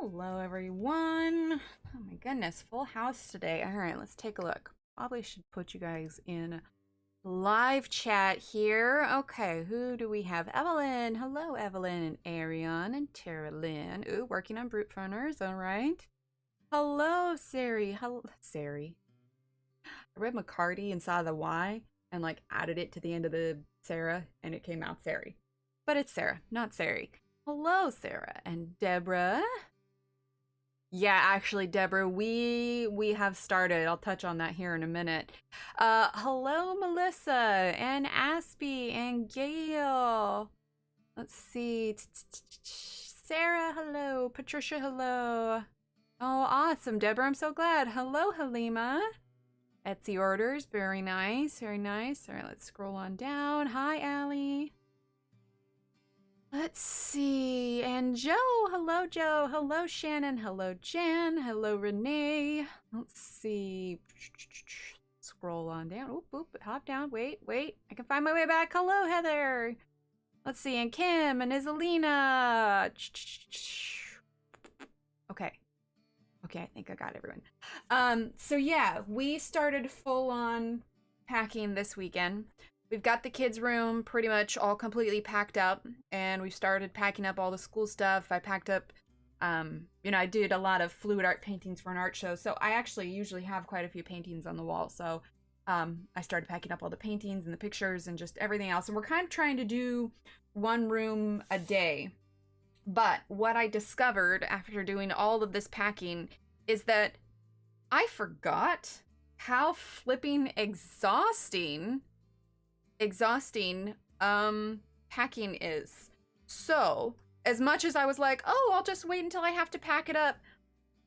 Hello, everyone. Oh my goodness, full house today. All right, let's take a look. Probably should put you guys in live chat here. Okay, who do we have? Evelyn. Hello, Evelyn and Arion and Tara Lynn. Ooh, working on brute runners. All right. Hello, Sari. Hello, Sari. I read McCarty and saw the Y and like added it to the end of the Sarah, and it came out Sari. But it's Sarah, not Sari. Hello, Sarah and Deborah. Yeah, actually, Deborah, we have started. I'll touch on that here in a minute. Hello, Melissa and Aspie and Gail. Let's see. Sarah, hello. Patricia, hello. Oh, awesome, Deborah. I'm so glad. Hello, Halima. Etsy orders. Very nice. Very nice. All right, let's scroll on down. Hi, Allie. Let's see. And Joe. Hello, Joe. Hello, Shannon. Hello, Jan. Hello, Renee. Let's see. Scroll on down. Oop, oop. Hop down. Wait, wait. I can find my way back. Hello, Heather. Let's see. And Kim and Isalina. Okay. Okay, I think I got everyone. So yeah, we started full on packing this weekend. We've got the kids' room pretty much all completely packed up, and we started packing up all the school stuff. I packed up, I did a lot of fluid art paintings for an art show, so I actually usually have quite a few paintings on the wall. So I started packing up all the paintings and the pictures and just everything else. And we're kind of trying to do one room a day. But what I discovered after doing all of this packing is that I forgot how flipping exhausting packing is. So as much as I was like, oh, I'll just wait until I have to pack it up,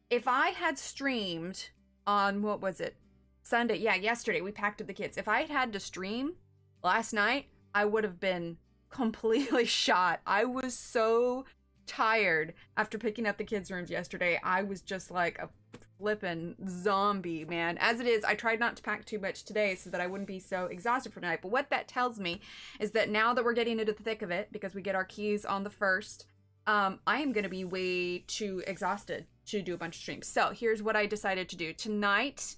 if I had streamed on, what was it, Sunday? Yeah, yesterday we packed up the kids. If I had to stream last night, I would have been completely shot. I was so tired after picking up the kids' rooms yesterday. I was just like a flippin' zombie, man. As it is, I tried not to pack too much today so that I wouldn't be so exhausted for tonight. But what that tells me is that now that we're getting into the thick of it, because we get our keys on the 1st, I am going to be way too exhausted to do a bunch of streams. So here's what I decided to do. Tonight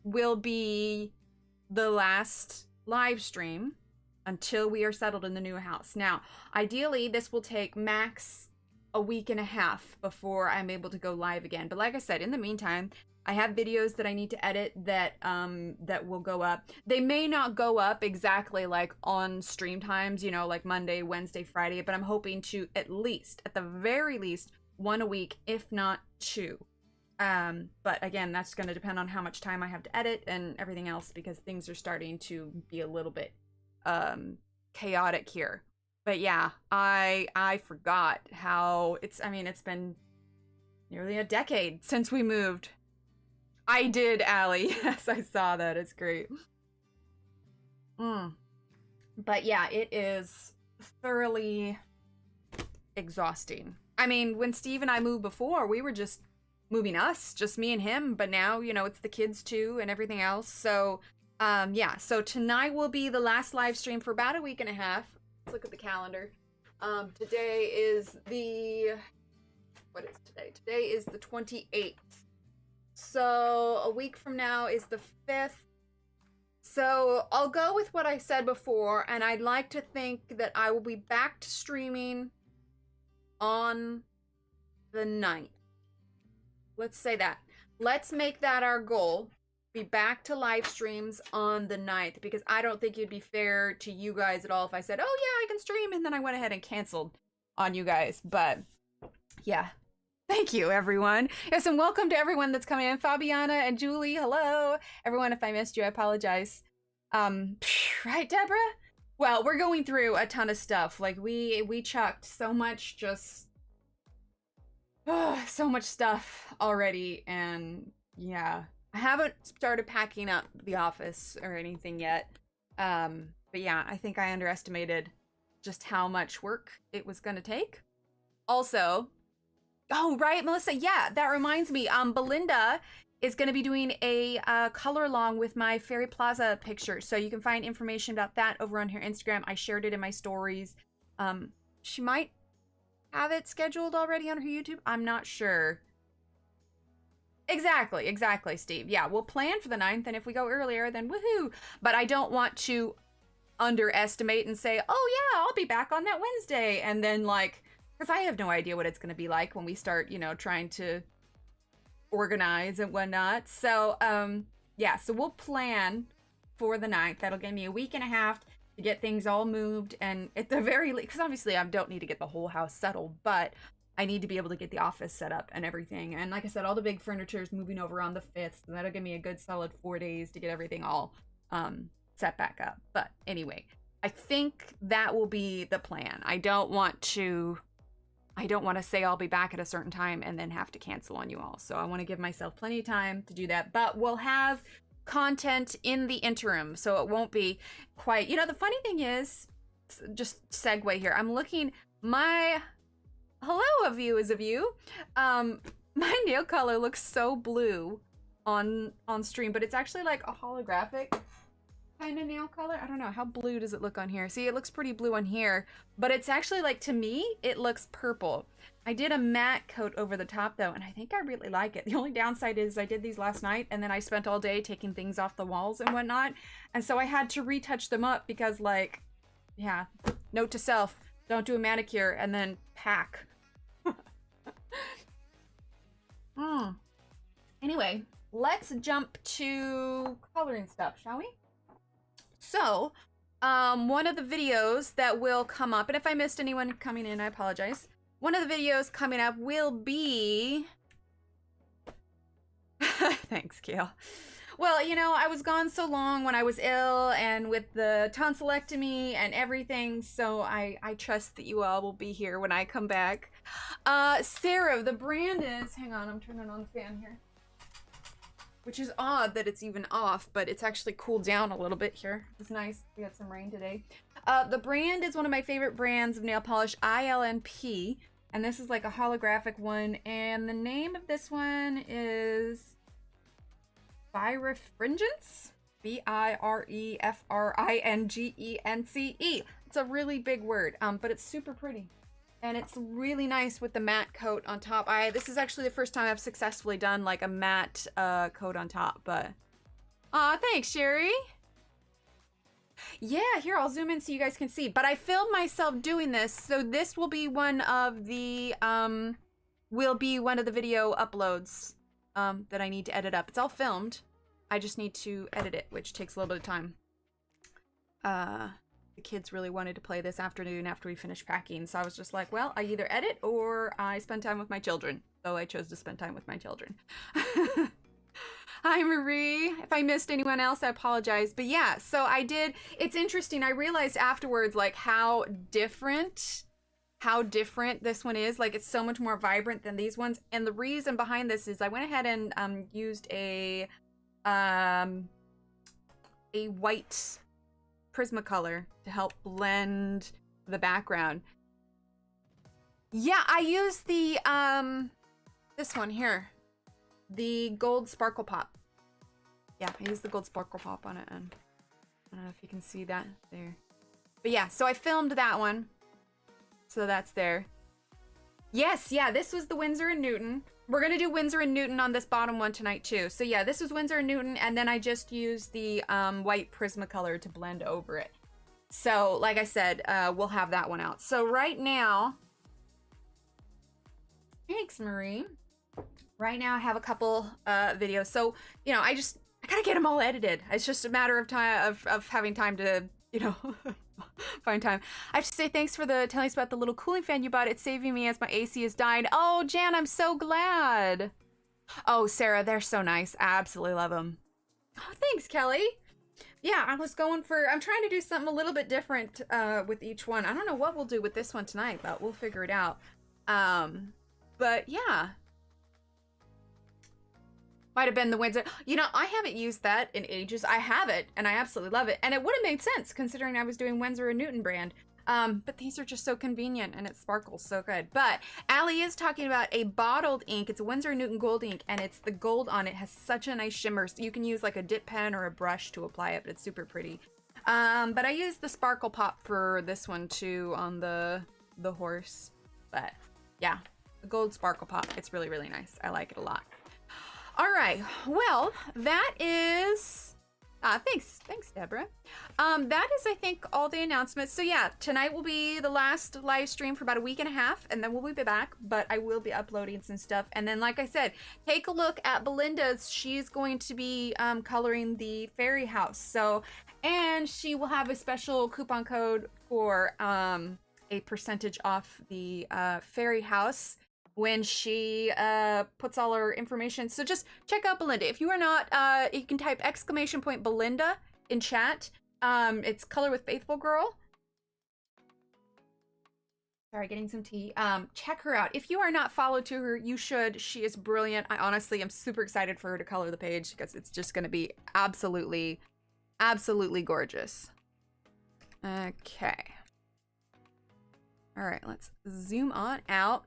will be the last live stream until we are settled in the new house. Now, ideally, this will take max a week and a half before I'm able to go live again. But like I said, in the meantime, I have videos that I need to edit that that will go up. They may not go up exactly like on stream times, like Monday, Wednesday, Friday, but I'm hoping to at the very least, one a week, if not two. But again, that's going to depend on how much time I have to edit and everything else, because things are starting to be a little bit chaotic here. But yeah, I forgot how it's been nearly a decade since we moved. I did, Allie. Yes, I saw that. It's great. But yeah, it is thoroughly exhausting. I mean, when Steve and I moved before, we were just moving us, just me and him. But now, it's the kids too and everything else. So, yeah. So tonight will be the last live stream for about a week and a half. Let's look at the calendar. Today is what is today? Today is the 28th. So a week from now is the 5th. So I'll go with what I said before, and I'd like to think that I will be back to streaming on the 9th. Let's say that. Let's make that our goal. Be back to live streams on the 9th, because I don't think it'd be fair to you guys at all if I said, oh yeah, I can stream, and then I went ahead and canceled on you guys. But yeah, thank you, everyone. Yes, and welcome to everyone that's coming in. Fabiana and Julie, hello. Everyone, if I missed you, I apologize. Right, Deborah? Well, we're going through a ton of stuff. Like, we chucked so much, so much stuff already, and yeah. I haven't started packing up the office or anything yet. But yeah, I think I underestimated just how much work it was going to take. Also, oh, right, Melissa. Yeah, that reminds me. Belinda is going to be doing a color along with my Fairy Plaza picture. So you can find information about that over on her Instagram. I shared it in my stories. She might have it scheduled already on her YouTube. I'm not sure. Exactly, Steve. Yeah, we'll plan for the 9th, and if we go earlier, then woohoo. But I don't want to underestimate and say, oh yeah, I'll be back on that Wednesday. And then like, because I have no idea what it's going to be like when we start, you know, trying to organize and whatnot. So, yeah, so we'll plan for the 9th. That'll give me a week and a half to get things all moved. And at the very least, because obviously I don't need to get the whole house settled, but I need to be able to get the office set up and everything. And like I said, all the big furniture is moving over on the 5th. So that'll give me a good solid 4 days to get everything all set back up. But anyway, I think that will be the plan. I don't want to say I'll be back at a certain time and then have to cancel on you all. So I want to give myself plenty of time to do that. But we'll have content in the interim. So it won't be quite, you know, the funny thing is, just segue here. I'm looking, hello, a view is a view. My nail color looks so blue on stream, but it's actually like a holographic kind of nail color. I don't know, how blue does it look on here? See, it looks pretty blue on here, but it's actually like, to me, it looks purple. I did a matte coat over the top though, and I think I really like it. The only downside is I did these last night, and then I spent all day taking things off the walls and whatnot, and so I had to retouch them up because, like, yeah, note to self, don't do a manicure and then pack. Anyway, let's jump to coloring stuff, shall we? So, one of the videos that will come up, and if I missed anyone coming in, I apologize. One of the videos coming up will be... Thanks, Kale. Well, you know, I was gone so long when I was ill and with the tonsillectomy and everything, so I trust that you all will be here when I come back. Sarah, the brand is... Hang on, I'm turning on the fan here. Which is odd that it's even off, but it's actually cooled down a little bit here. It's nice. We got some rain today. The brand is one of my favorite brands of nail polish, ILNP. And this is like a holographic one. And the name of this one is Birefringence? Birefringence. It's a really big word, but it's super pretty. And it's really nice with the matte coat on top. This is actually the first time I've successfully done like a matte coat on top, but... Aw, thanks, Sherry. Yeah, here, I'll zoom in so you guys can see. But I filmed myself doing this, so this will be one of the, video uploads that I need to edit up. It's all filmed. I just need to edit it, which takes a little bit of time. The kids really wanted to play this afternoon after we finished packing, so I was just like, well, I either edit or I spend time with my children. So I chose to spend time with my children. Hi, Marie. If I missed anyone else, I apologize. But yeah, so I did. It's interesting. I realized afterwards, like, how different this one is. Like, it's so much more vibrant than these ones. And the reason behind this is I went ahead and used a white Prismacolor to help blend the background. Yeah, I used the this one here, the gold sparkle pop. Yeah, I used the gold sparkle pop on it, and I don't know if you can see that there. But yeah, so I filmed that one, so that's there. Yes, yeah, this was the Winsor & Newton. We're gonna do Winsor & Newton on this bottom one tonight too. So yeah, this was Winsor & Newton, and then I just used the white Prismacolor to blend over it. So like I said, we'll have that one out. So right now, thanks, Marie. Right now I have a couple videos. So, you know, I gotta get them all edited. It's just a matter of time of having time to, you know, find time. I have to say thanks for telling us about the little cooling fan you bought. It's saving me as my AC is dying. Oh, Jan, I'm so glad. Oh, Sarah, they're so nice. I absolutely love them. Oh, thanks, Kelly. Yeah, I'm trying to do something a little bit different with each one. I don't know what we'll do with this one tonight, but we'll figure it out. But yeah. Might have been the Winsor. You know, I haven't used that in ages. I have it, and I absolutely love it. And it would have made sense, considering I was doing Winsor & Newton brand. But these are just so convenient, and it sparkles so good. But Allie is talking about a bottled ink. It's a Winsor & Newton gold ink, and it's the gold on it has such a nice shimmer. So you can use like a dip pen or a brush to apply it, but it's super pretty. But I used the sparkle pop for this one, too, on the horse. But yeah, the gold sparkle pop. It's really, really nice. I like it a lot. All right. Well, that is... thanks, Deborah. That is, I think, all the announcements. So yeah, tonight will be the last live stream for about a week and a half, and then we'll be back, but I will be uploading some stuff. And then, like I said, take a look at Belinda's. She's going to be coloring the fairy house. So, and she will have a special coupon code for a percentage off the fairy house when she puts all her information. So just check out Belinda. If you are not, you can type !Belinda in chat. It's Color with Faithful Girl. Sorry, getting some tea. Check her out. If you are not followed to her, you should. She is brilliant. I honestly am super excited for her to color the page because it's just gonna be absolutely, absolutely gorgeous. Okay. All right, let's zoom on out.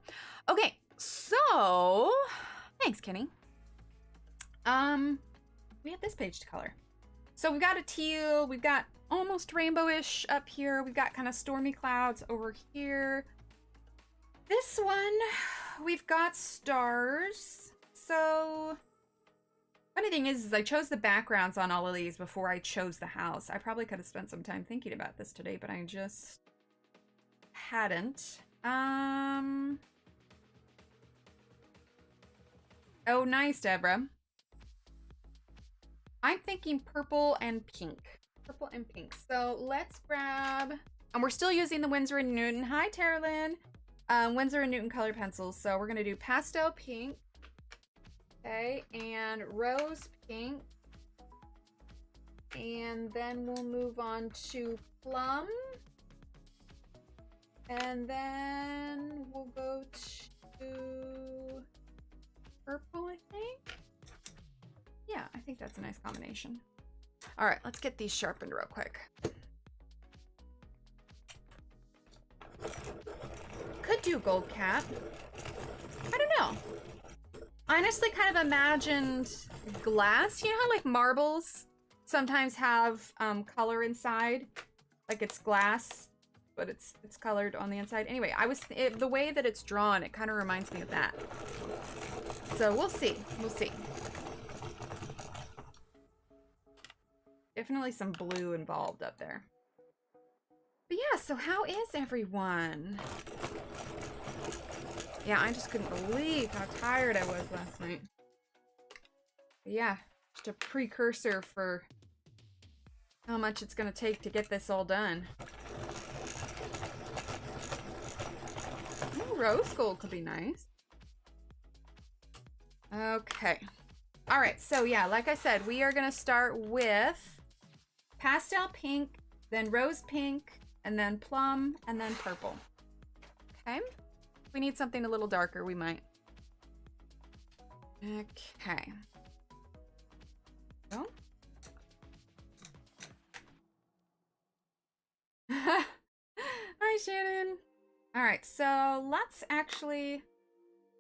Okay, so thanks, Kenny. We have this page to color. So we've got a teal, we've got almost rainbowish up here, we've got kind of stormy clouds over here. This one, we've got stars. So funny thing is I chose the backgrounds on all of these before I chose the house. I probably could have spent some time thinking about this today, but I just hadn't. Oh, nice, Deborah. I'm thinking purple and pink. Purple and pink. So let's grab, and we're still using the Winsor & Newton. Hi, Terralyn. Winsor & Newton color pencils. So we're gonna do pastel pink. Okay, and rose pink. And then we'll move on to plum. And then we'll go to purple, I think. Yeah, I think that's a nice combination. All right, let's get these sharpened real quick. Could do gold cap. I don't know. I honestly kind of imagined glass. You know how like marbles sometimes have color inside? Like it's glass, but it's colored on the inside. Anyway, the way that it's drawn, it kind of reminds me of that. So we'll see. We'll see. Definitely some blue involved up there. But yeah, so how is everyone? Yeah, I just couldn't believe how tired I was last night. But yeah, just a precursor for how much it's gonna take to get this all done. Ooh, rose gold could be nice. Okay. All right, so yeah, like I said, we are gonna start with pastel pink, then rose pink, and then plum, and then purple. Okay. If we need something a little darker, we might. Okay. So. Hi, Shannon. All right, so let's actually,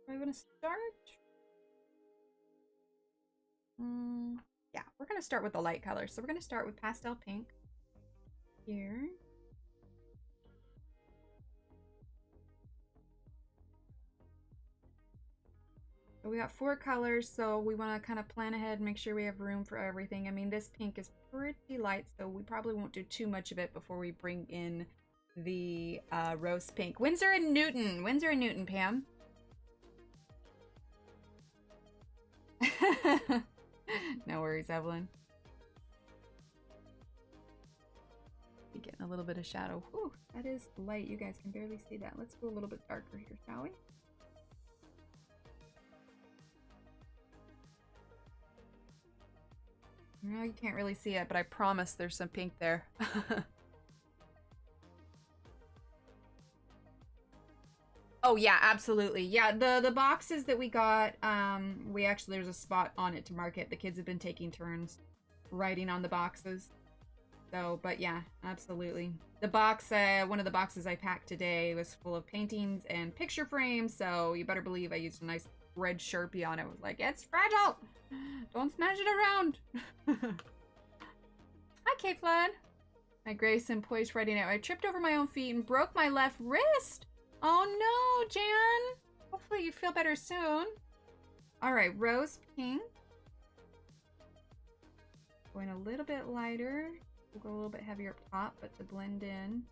are we gonna start? Yeah, we're gonna start with the light color. So we're gonna start with pastel pink here. So we got 4 colors, so we want to kind of plan ahead and make sure we have room for everything. I mean, this pink is pretty light, so we probably won't do too much of it before we bring in the rose pink. Winsor & Newton. Winsor & Newton, Pam. No worries, Evelyn. Be getting a little bit of shadow. Whew, that is light. You guys can barely see that. Let's go a little bit darker here, shall we? No, you can't really see it, but I promise there's some pink there. Oh yeah, absolutely. Yeah, the boxes that we got, we actually, there's a spot on it to mark it. The kids have been taking turns writing on the boxes. So, but yeah, absolutely. The box, one of the boxes I packed today was full of paintings and picture frames, so you better believe I used a nice red Sharpie on it. It was like, it's fragile! Don't smash it around! Hi, K-Flood! My grace and poised writing out. I tripped over my own feet and broke my left wrist! Oh no, Jan! Hopefully you feel better soon. Alright, rose pink. Going a little bit lighter. We'll go a little bit heavier up top, but to blend in.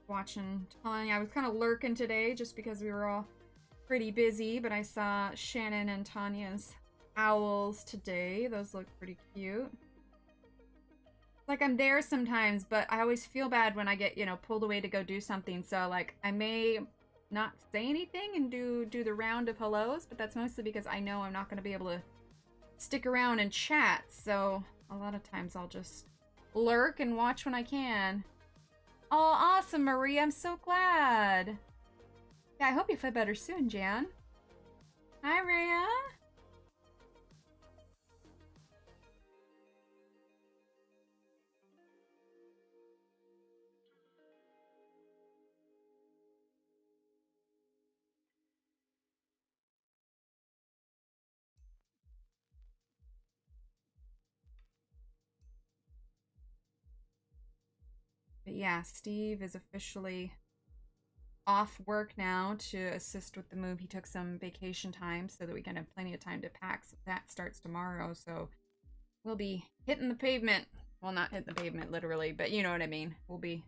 Watching Tanya. I was kind of lurking today just because we were all pretty busy, but I saw Shannon and Tanya's owls today. Those look pretty cute. Like, I'm there sometimes, but I always feel bad when I get, you know, pulled away to go do something. So, like, I may not say anything and do the round of hellos, but that's mostly because I know I'm not going to be able to stick around and chat. So, a lot of times I'll just lurk and watch when I can. Oh, awesome, Marie. I'm so glad. Yeah, I hope you feel better soon, Jan. Hi, Rhea. But yeah, Steve is officially off work now to assist with the move. He took some vacation time so that we can have plenty of time to pack. So that starts tomorrow. So we'll be hitting the pavement. Well, not hitting the pavement literally, but you know what I mean. We'll be...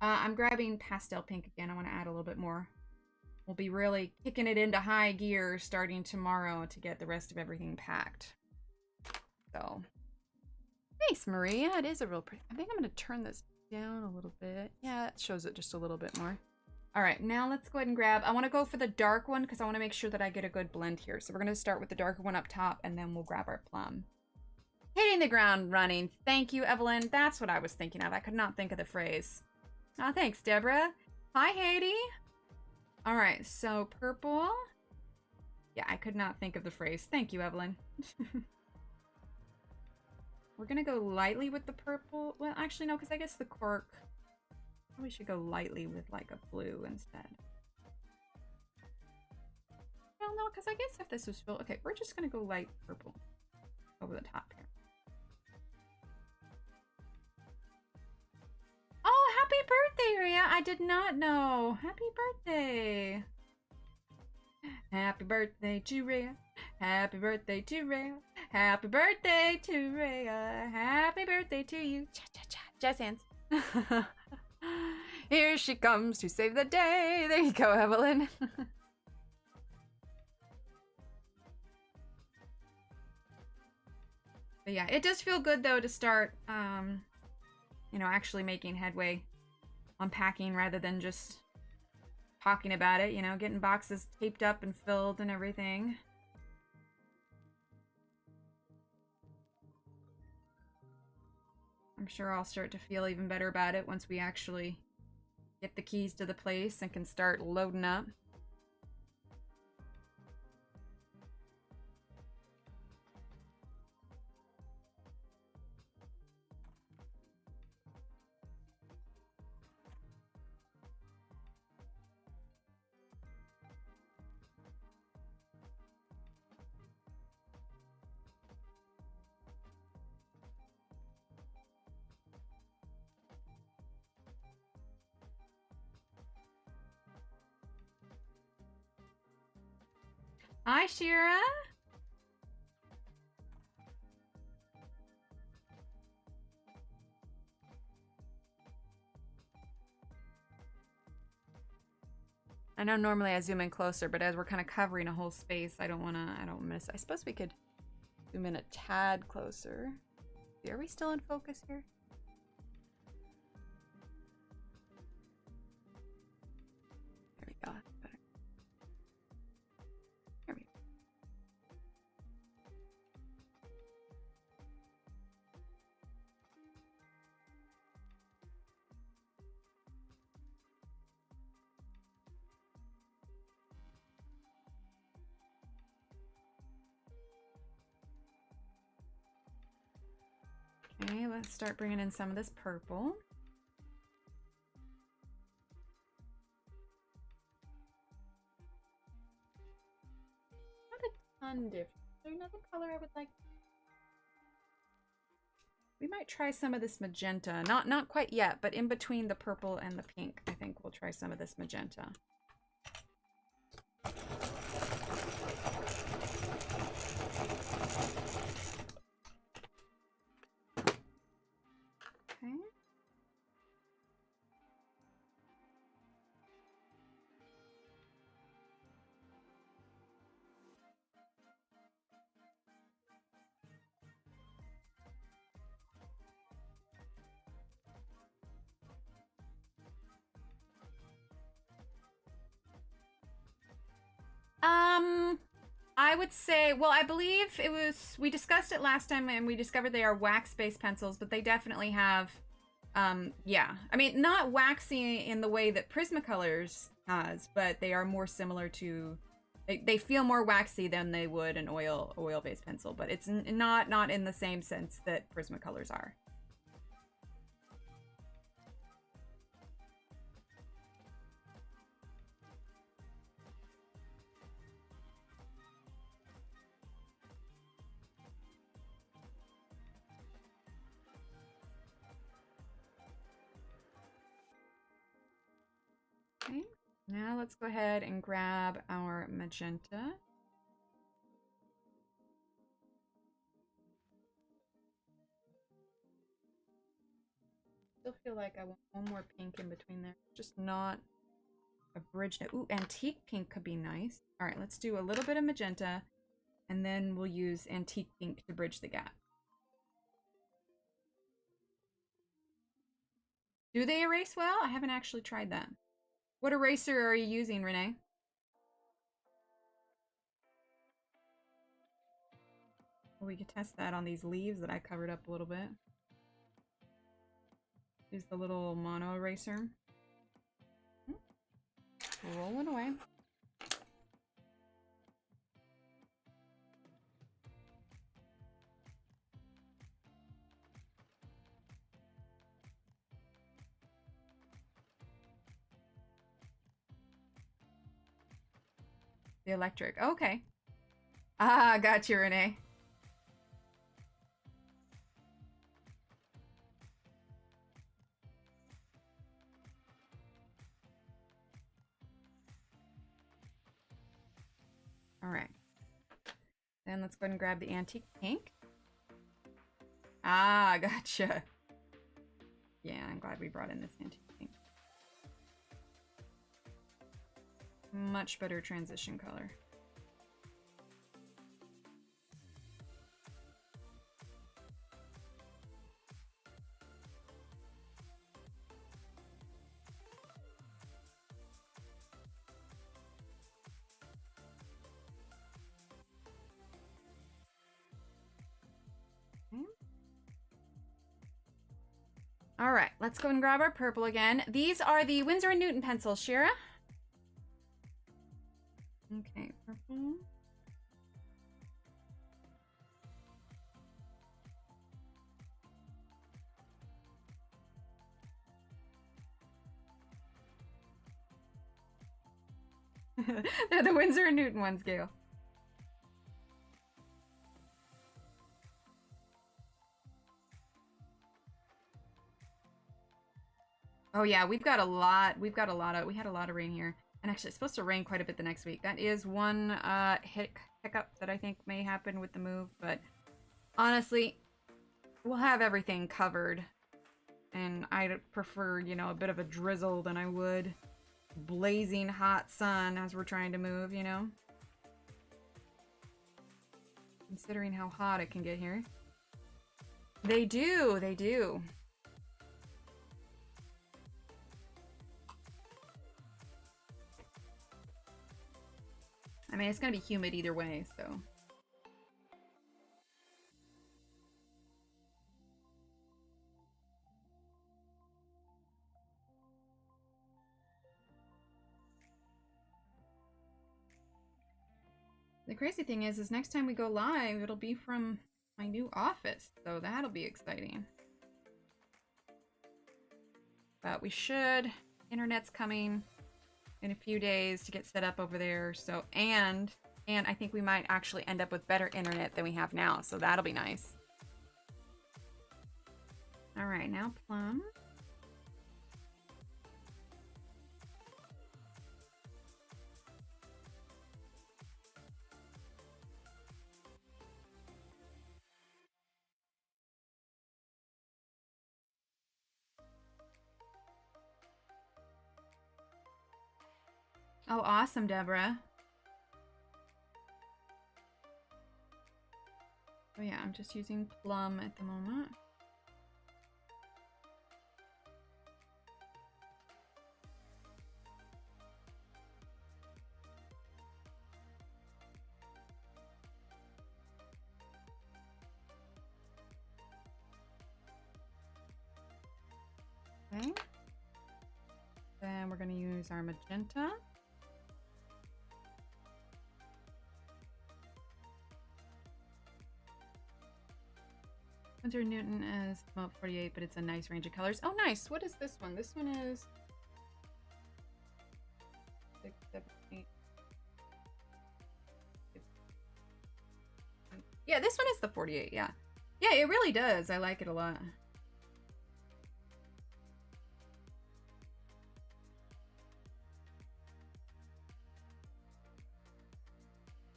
I'm grabbing pastel pink again. I want to add a little bit more. We'll be really kicking it into high gear starting tomorrow to get the rest of everything packed. So, thanks, Maria. It is a real pretty... I think I'm going to turn this down a little bit. Yeah, it shows it just a little bit more. All right, now let's go ahead and grab... I want to go for the dark one because I want to make sure that I get a good blend here. So we're going to start with the darker one up top, and then we'll grab our plum. Hitting the ground running. Thank you, Evelyn. That's what I was thinking of. I could not think of the phrase. Oh, thanks, Deborah. Hi, Haiti. All right, so purple. Yeah, I could not think of the phrase. Thank you, Evelyn. We're going to go lightly with the purple. Well, actually, no, because I guess the cork... We should go lightly with, like, a blue instead. Well, no, because I guess if this was filled... Okay, we're just going to go light purple over the top here. Oh, happy birthday, Rhea! I did not know. Happy birthday. Happy birthday to Rhea. Happy birthday to Rhea. Happy birthday to Rhea. Happy birthday to you. Cha-cha-cha. Jazz hands. Here she comes to save the day. There you go, Evelyn. But yeah, it does feel good, though, to start, you know, actually making headway on packing rather than just talking about it, you know, getting boxes taped up and filled and everything. I'm sure I'll start to feel even better about it once we actually get the keys to the place and can start loading up. Hi, Shira. I know normally I zoom in closer, but as we're kind of covering a whole space, I don't miss. I suppose we could zoom in a tad closer. Are we still in focus here? There we go. Better. There we go. Okay, let's start bringing in some of this purple. ton different. Is there another color I would like? We might try some of this magenta. Not quite yet, but in between the purple and the pink, I think we'll try some of this magenta. Okay. I would say, well, I believe it was, we discussed it last time and we discovered they are wax-based pencils, but they definitely have, yeah. I mean, not waxy in the way that Prismacolors has, but they are more similar to, they feel more waxy than they would an oil-based pencil, but it's not in the same sense that Prismacolors are. Okay, now let's go ahead and grab our magenta. Still feel like I want one more pink in between there. Just not a bridge. Ooh, antique pink could be nice. All right, let's do a little bit of magenta, and then we'll use antique pink to bridge the gap. Do they erase well? I haven't actually tried that. What eraser are you using, Renee? Well, we could test that on these leaves that I covered up a little bit. Use the little mono eraser. Rolling away. The electric. Okay. Ah, got you, Renee. All right. Then let's go ahead and grab the antique pink. Ah, gotcha. Yeah, I'm glad we brought in this antique pink. Much better transition color. All right, let's go and grab our purple again. These are the Winsor & Newton pencils, Shira. Okay, purple. They're the Winsor & Newton ones, Gail. Oh yeah, we had a lot of rain here. And actually, it's supposed to rain quite a bit the next week. That is one hiccup that I think may happen with the move, but honestly, we'll have everything covered. And I'd prefer, you know, a bit of a drizzle than I would blazing hot sun as we're trying to move, you know? Considering how hot it can get here. They do, they do. I mean, it's gonna be humid either way, so. The crazy thing is next time we go live, it'll be from my new office, so that'll be exciting. But we should, internet's coming in a few days to get set up over there, so, and And I think we might actually end up with better internet than we have now, so that'll be nice. All right, now plum. Oh, awesome, Deborah. Oh yeah, I'm just using plum at the moment. Okay. Then we're going to use our magenta. Winsor Newton is about 48, but it's a nice range of colors. Oh, nice. What is this one? This one is 6, 7, 8. Yeah, this one is the 48. Yeah. Yeah, it really does. I like it a lot.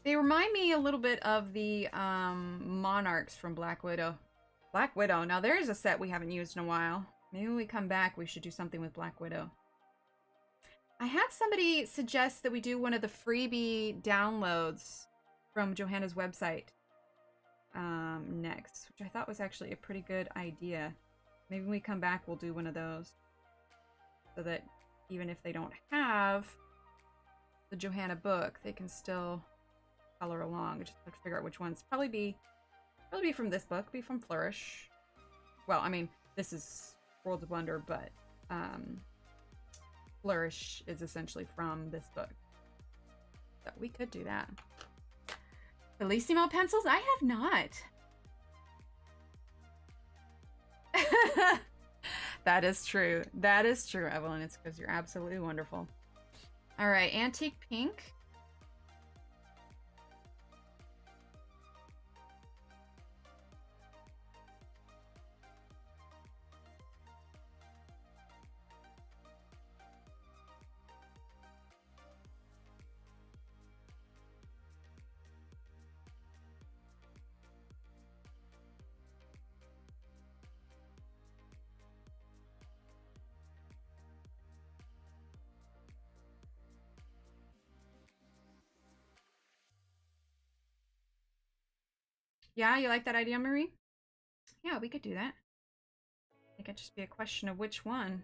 They remind me a little bit of the Monarchs from Black Widow. Black Widow. Now, there's a set we haven't used in a while. Maybe when we come back, we should do something with Black Widow. I had somebody suggest that we do one of the freebie downloads from Johanna's website next, which I thought was actually a pretty good idea. Maybe when we come back, we'll do one of those. So that even if they don't have the Johanna book, they can still color along. We just have to figure out which ones. Probably be from this book, be from Flourish. Well, I mean, this is Worlds of Wonder, but Flourish is essentially from this book. So we could do that. Bellissimo pencils? I have not. That is true. That is true, Evelyn. It's because you're absolutely wonderful. All right, Antique Pink. Yeah, you like that idea, Marie? Yeah, we could do that. I think it'd just be a question of which one.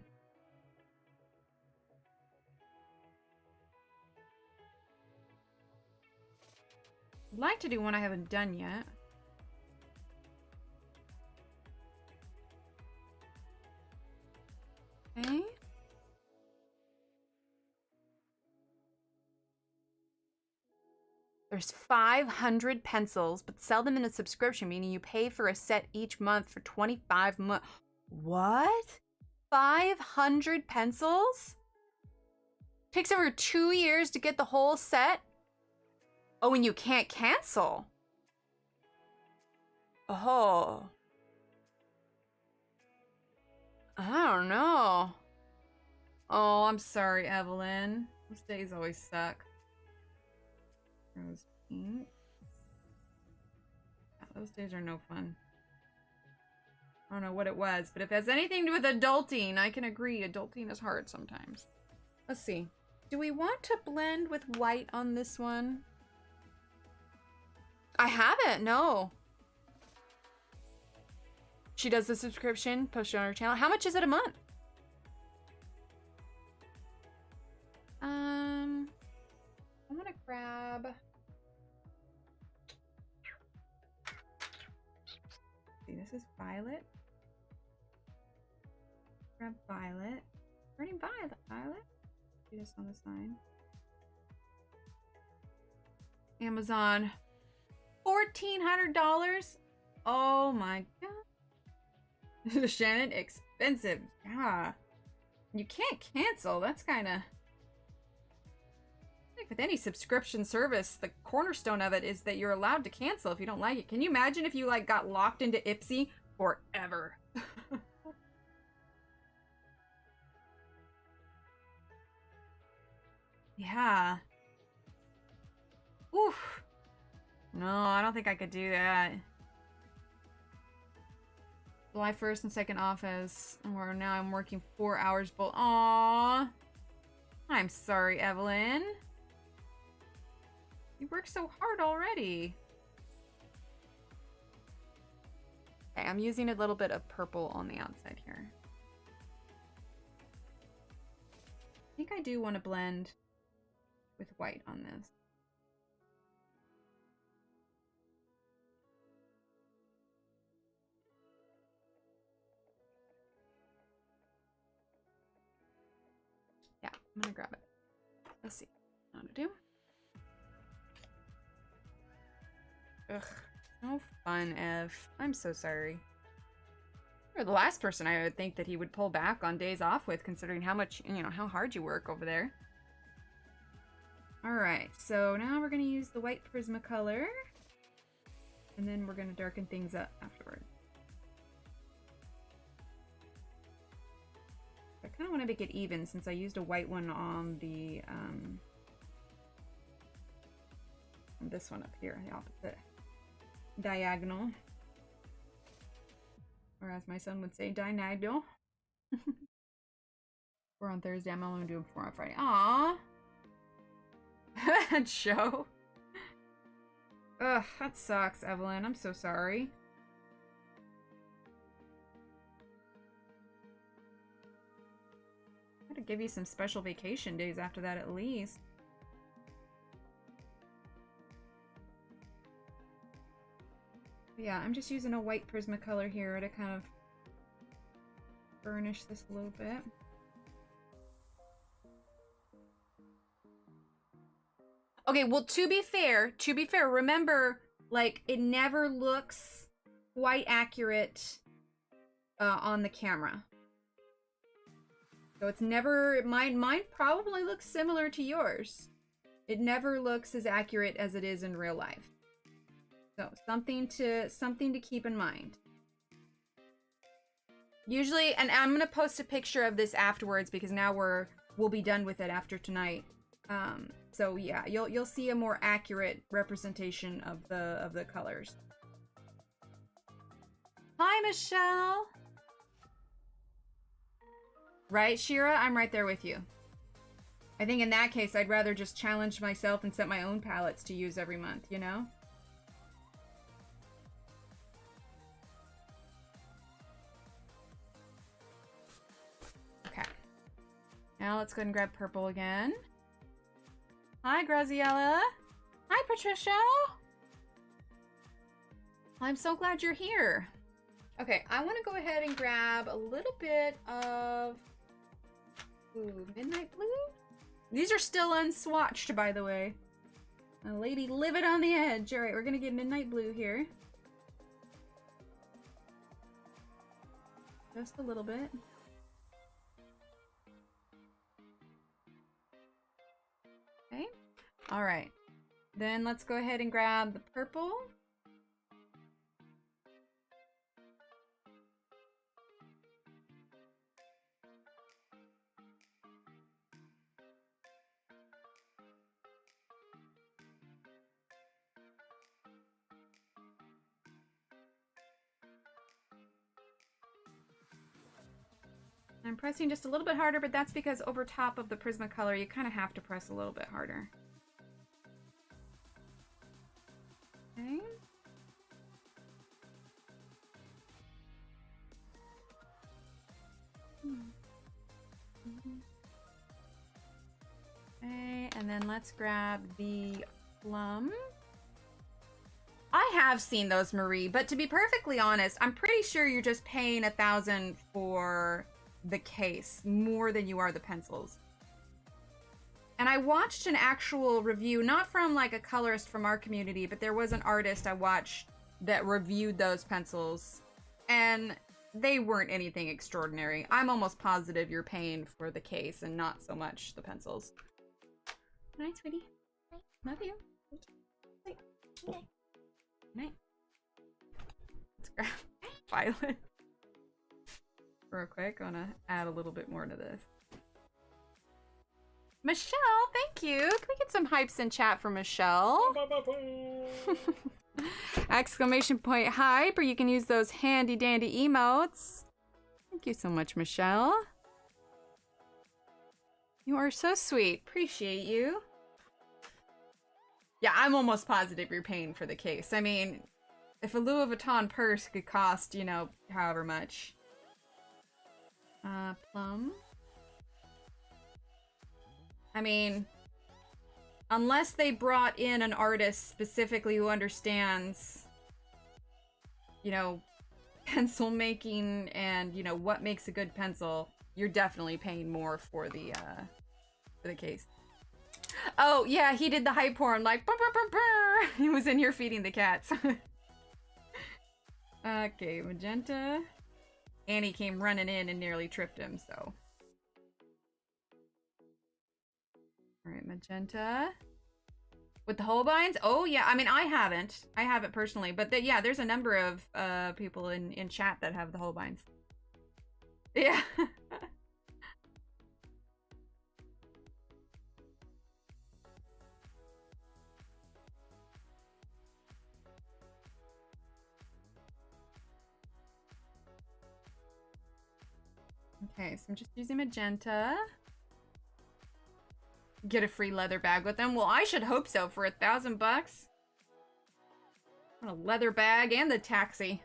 I'd like to do one I haven't done yet. Okay. There's 500 pencils, but sell them in a subscription, meaning you pay for a set each month for 25 months. What? 500 pencils? Takes over 2 years to get the whole set? Oh, and you can't cancel. Oh. I don't know. Oh, I'm sorry, Evelyn. Those days always suck. Rose pink. Yeah, those days are no fun. I don't know what it was, but if it has anything to do with adulting, I can agree. Adulting is hard sometimes. Let's see. Do we want to blend with white on this one? I haven't, no. She does the subscription, post it on her channel. How much is it a month? I'm gonna grab. See, this is Violet. Grab Violet. Burning Violet. Do this on the side. Amazon. $1,400. Oh my god. Shannon, expensive. Yeah. You can't cancel. That's kind of think with any subscription service, the cornerstone of it is that you're allowed to cancel if you don't like it. Can you imagine if you, like, got locked into Ipsy forever? Yeah. Oof. No, I don't think I could do that. July 1st and 2nd office. Or now I'm working 4 hours. Aww. I'm sorry, Evelyn. You work so hard already. Okay, I'm using a little bit of purple on the outside here. I think I do want to blend with white on this. Yeah, I'm gonna grab it. Let's see what to do. Ugh, no fun, Ev. I'm so sorry. You're the last person I would think that he would pull back on days off with, considering how much, you know, how hard you work over there. Alright, so now we're going to use the white Prismacolor. And then we're going to darken things up afterward. I kind of want to make it even since I used a white one on the, on this one up here, the opposite diagonal. Or as my son would say, diagonal. We're on Thursday. I'm only going to do it before on Friday. Aww. Joe. Ugh, that sucks, Evelyn. I'm so sorry. I gotta give you some special vacation days after that at least. Yeah, I'm just using a white Prismacolor here to kind of burnish this a little bit. Okay, well, to be fair, remember, like, it never looks quite accurate on the camera. So it's never, mine probably looks similar to yours. It never looks as accurate as it is in real life. So something to keep in mind. Usually, and I'm gonna post a picture of this afterwards because now we'll be done with it after tonight. So yeah, you'll see a more accurate representation of the colors. Hi, Michelle. Right, Shira? I'm right there with you. I think in that case, I'd rather just challenge myself and set my own palettes to use every month, you know? Okay. Now let's go ahead and grab purple again. Hi, Graziella. Hi, Patricia. I'm so glad you're here. Okay, I want to go ahead and grab a little bit of midnight blue. These are still unswatched, by the way. A lady livid on the edge. All right, we're gonna get midnight blue here. Just a little bit. Okay. All right. Then let's go ahead and grab the purple. I'm pressing just a little bit harder, but that's because over top of the Prismacolor, you kind of have to press a little bit harder. Okay. Okay, and then let's grab the plum. I have seen those, Marie, but to be perfectly honest, I'm pretty sure you're just paying $1,000 for the case more than you are the pencils. And I watched an actual review, not from like a colorist from our community, but there was an artist I watched that reviewed those pencils, and they weren't anything extraordinary. I'm almost positive you're paying for the case and not so much the pencils. Good night, sweetie. Love you. Night. Night. Let's grab Violet. Real quick, I want to add a little bit more to this. Michelle, thank you. Can we get some hypes in chat for Michelle? Exclamation point hype, or you can use those handy dandy emotes. Thank you so much, Michelle. You are so sweet. Appreciate you. Yeah, I'm almost positive you're paying for the case. I mean, if a Louis Vuitton purse could cost, you know, however much. Plum. I mean, unless they brought in an artist specifically who understands, you know, pencil making and, you know, what makes a good pencil, you're definitely paying more for the case. Oh, yeah, he did the hype porn, like, burr, burr, burr, burr. He was in here feeding the cats. Okay, magenta. Annie came running in and nearly tripped him, so. Alright, magenta. With the Holbeins? Oh, yeah, I mean, I haven't. I haven't personally, but yeah, there's a number of people in chat that have the Holbeins. Yeah. Okay, so I'm just using magenta. Get a free leather bag with them. Well, I should hope so for $1,000 bucks. A leather bag and the taxi.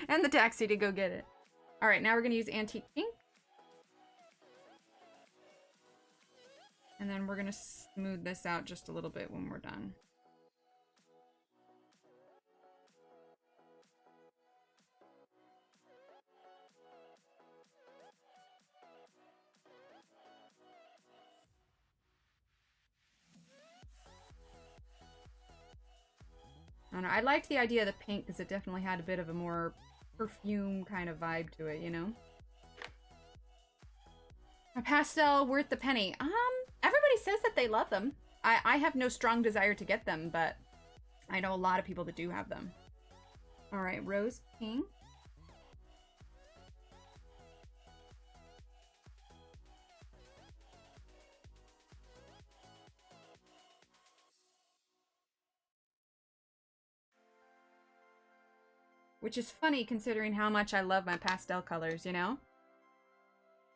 And the taxi to go get it. Alright, now we're gonna use antique pink. And then we're gonna smooth this out just a little bit when we're done. I don't know, I liked the idea of the pink because it definitely had a bit of a more perfume kind of vibe to it, you know? A pastel worth the penny. Everybody says that they love them. I have no strong desire to get them, but I know a lot of people that do have them. Alright, rose pink. Which is funny considering how much I love my pastel colors, you know?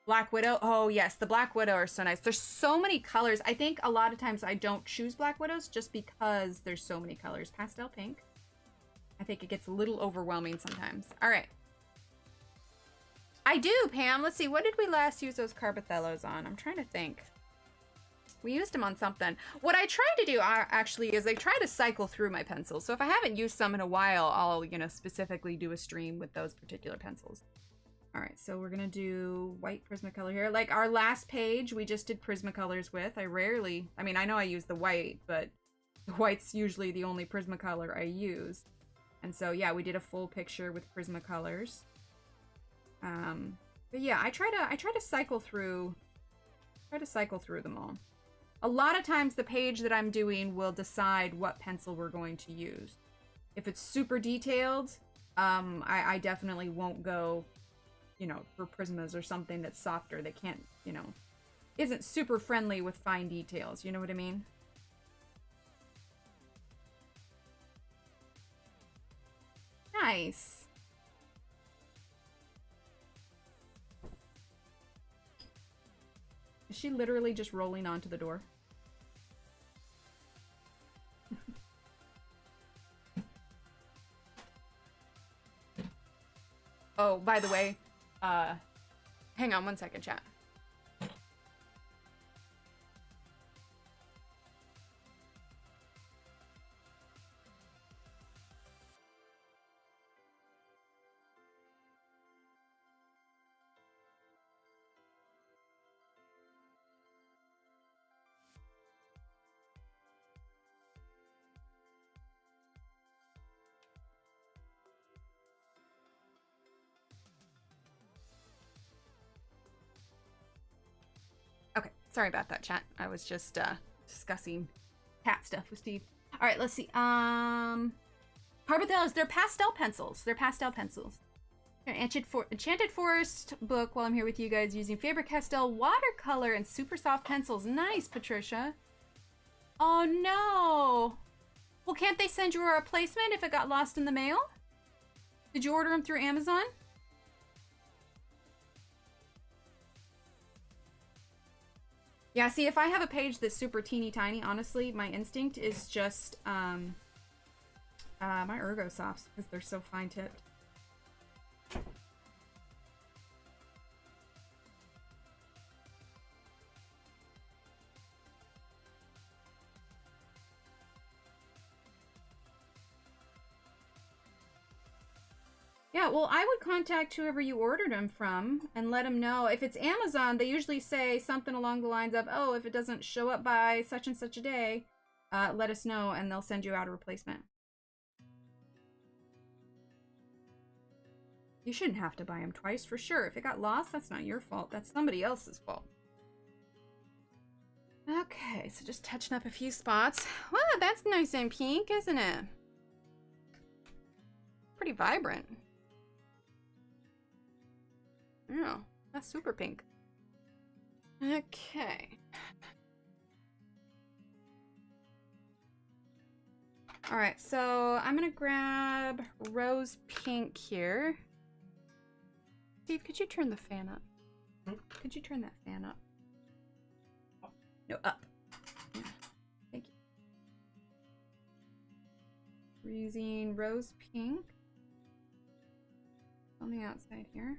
Black Widow. Oh, yes. The Black Widow are so nice. There's so many colors. I think a lot of times I don't choose Black Widows just because there's so many colors. Pastel pink. I think it gets a little overwhelming sometimes. All right. I do, Pam. Let's see. What did we last use those Carbothellos on? I'm trying to think. We used them on something. What I try to do actually is I try to cycle through my pencils. So if I haven't used some in a while, I'll, you know, specifically do a stream with those particular pencils. All right, so we're gonna do white Prismacolor here. Like our last page, we just did Prismacolors with. I mean, I know I use the white, but the white's usually the only Prismacolor I use. And so, yeah, we did a full picture with Prismacolors. But yeah, I try to cycle through them all. A lot of times the page that I'm doing will decide what pencil we're going to use. If it's super detailed, I definitely won't go, you know, for Prismas or something that's softer that can't, you know, isn't super friendly with fine details. You know what I mean? Nice. Is she literally just rolling onto the door? Oh, by the way, hang on one second, chat. Okay, sorry about that, chat. I was just discussing cat stuff with Steve. All right, let's see. Harbour, they're pastel pencils. They're pastel pencils. Enchanted Forest book while I'm here with you guys using Faber-Castell watercolor and super soft pencils. Nice, Patricia. Oh, no. Well, can't they send you a replacement if it got lost in the mail? Did you order them through Amazon? Yeah, see, if I have a page that's super teeny tiny, honestly, my instinct is just my Ergo Softs because they're so fine-tipped. Yeah, well, I would contact whoever you ordered them from and let them know. If it's Amazon, they usually say something along the lines of, oh, if it doesn't show up by such and such a day, let us know, and they'll send you out a replacement. You shouldn't have to buy them twice, for sure. If it got lost, that's not your fault. That's somebody else's fault. Okay, so just touching up a few spots. Wow, that's nice and pink, isn't it? Pretty vibrant. Oh, that's super pink. Okay. All right, so I'm gonna grab rose pink here. Steve, could you turn the fan up? Could you turn that fan up? No, up. Yeah. Thank you. We're using rose pink on the outside here.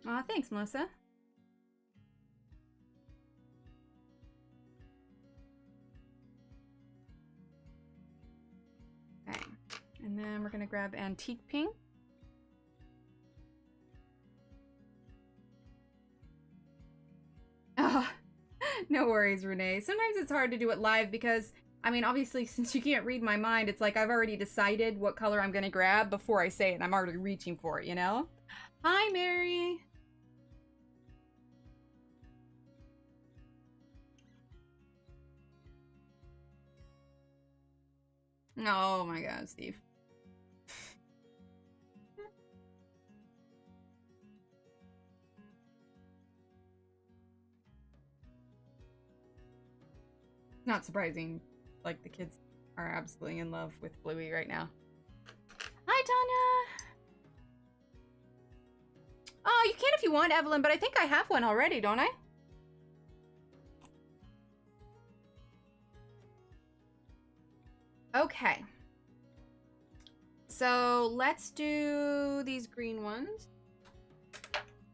Aw, thanks, Melissa. Okay, and then we're gonna grab antique pink. Oh, no worries, Renee. Sometimes it's hard to do it live because, I mean, obviously, since you can't read my mind, it's like I've already decided what color I'm gonna grab before I say it, and I'm already reaching for it, you know? Hi, Mary. Oh my god, Steve. Not surprising. Like, the kids are absolutely in love with Bluey right now. Hi, Tanya! Oh, you can if you want, Evelyn, but I think I have one already, don't I? Okay. So let's do these green ones.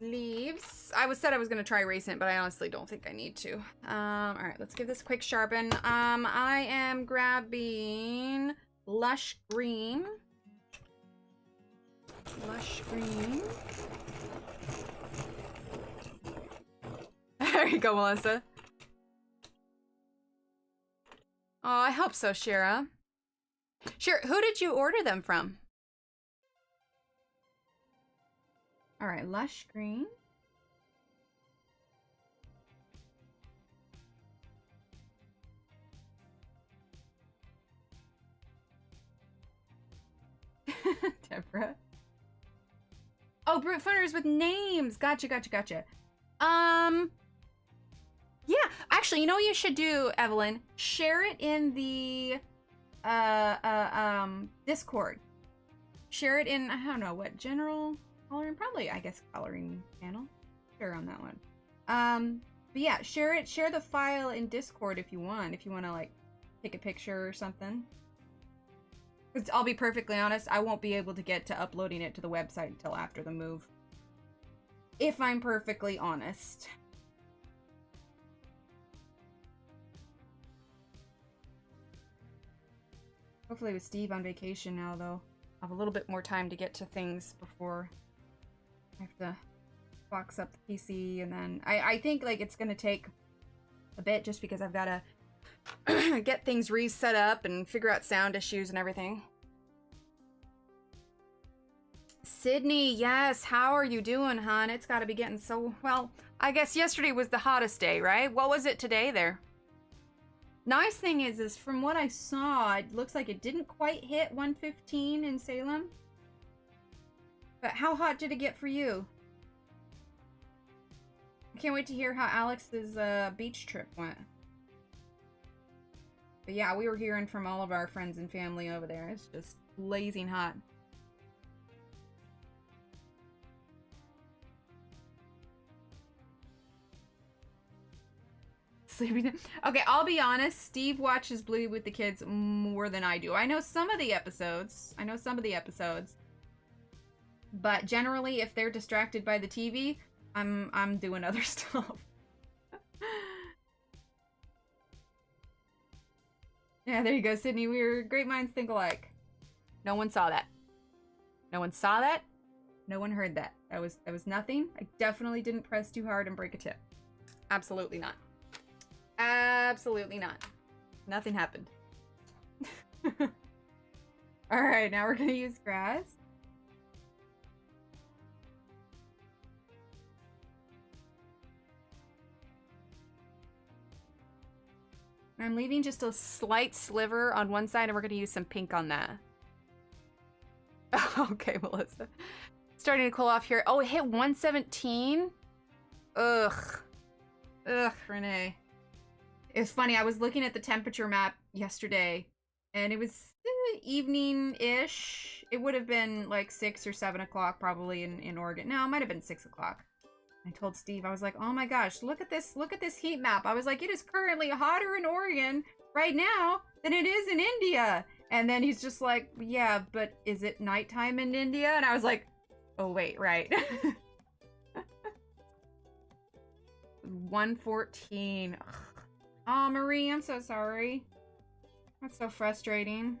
Leaves. I said I was gonna try erasing it, but I honestly don't think I need to. All right, let's give this a quick sharpen. I am grabbing Lush Green. Lush Green. There you go, Melissa. Oh, I hope so, Shira. Sure, who did you order them from? All right, Lush Green. Deborah. Oh, Brute Funners with names. Gotcha, gotcha, gotcha. Yeah, actually, you know what you should do, Evelyn? Share it in the Discord. Share it in, I don't know, what, general coloring? Probably, I guess, coloring channel. Share on that one. But yeah, share the file in Discord if you want to, like, take a picture or something. Because I'll be perfectly honest, I won't be able to get to uploading it to the website until after the move. If I'm perfectly honest. Hopefully with Steve on vacation now, though, I have a little bit more time to get to things before I have to box up the PC, and then I think, like, it's gonna take a bit just because I've got to get things reset up and figure out sound issues and everything. Sydney, yes. How are you doing, hon? It's got to be getting so... Well, I guess yesterday was the hottest day, right? What was it today there? Nice thing is from what I saw, it looks like it didn't quite hit 115 in Salem. But how hot did it get for you? I can't wait to hear how Alex's beach trip went. But yeah, we were hearing from all of our friends and family over there. It's just blazing hot. Sleeping. Okay, I'll be honest. Steve watches Bluey with the kids more than I do. I know some of the episodes. But generally, if they're distracted by the TV, I'm doing other stuff. Yeah, there you go, Sydney. We're great minds think alike. No one saw that. No one saw that. No one heard that. That was nothing. I definitely didn't press too hard and break a tip. Absolutely not. Absolutely not. Nothing happened. Alright, now we're gonna use grass. I'm leaving just a slight sliver on one side, and we're gonna use some pink on that. Okay, Melissa. Starting to cool off here. Oh, it hit 117? Ugh. Ugh, Renee. It's funny, I was looking at the temperature map yesterday, and it was evening-ish. It would have been like 6 or 7 o'clock probably in Oregon. No, it might have been 6 o'clock. I told Steve, I was like, oh my gosh, look at this heat map. I was like, it is currently hotter in Oregon right now than it is in India. And then he's just like, yeah, but is it nighttime in India? And I was like, oh wait, right. 114. Ugh. Oh, Marie, I'm so sorry. That's so frustrating.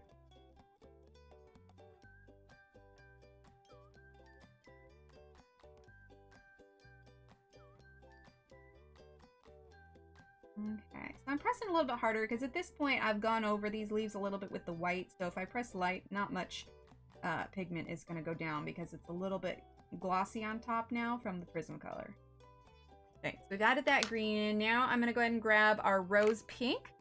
Okay, so I'm pressing a little bit harder because at this point I've gone over these leaves a little bit with the white. So if I press light, not much pigment is going to go down because it's a little bit glossy on top now from the Prismacolor. Okay, so we've added that green in. Now I'm going to go ahead and grab our rose pink.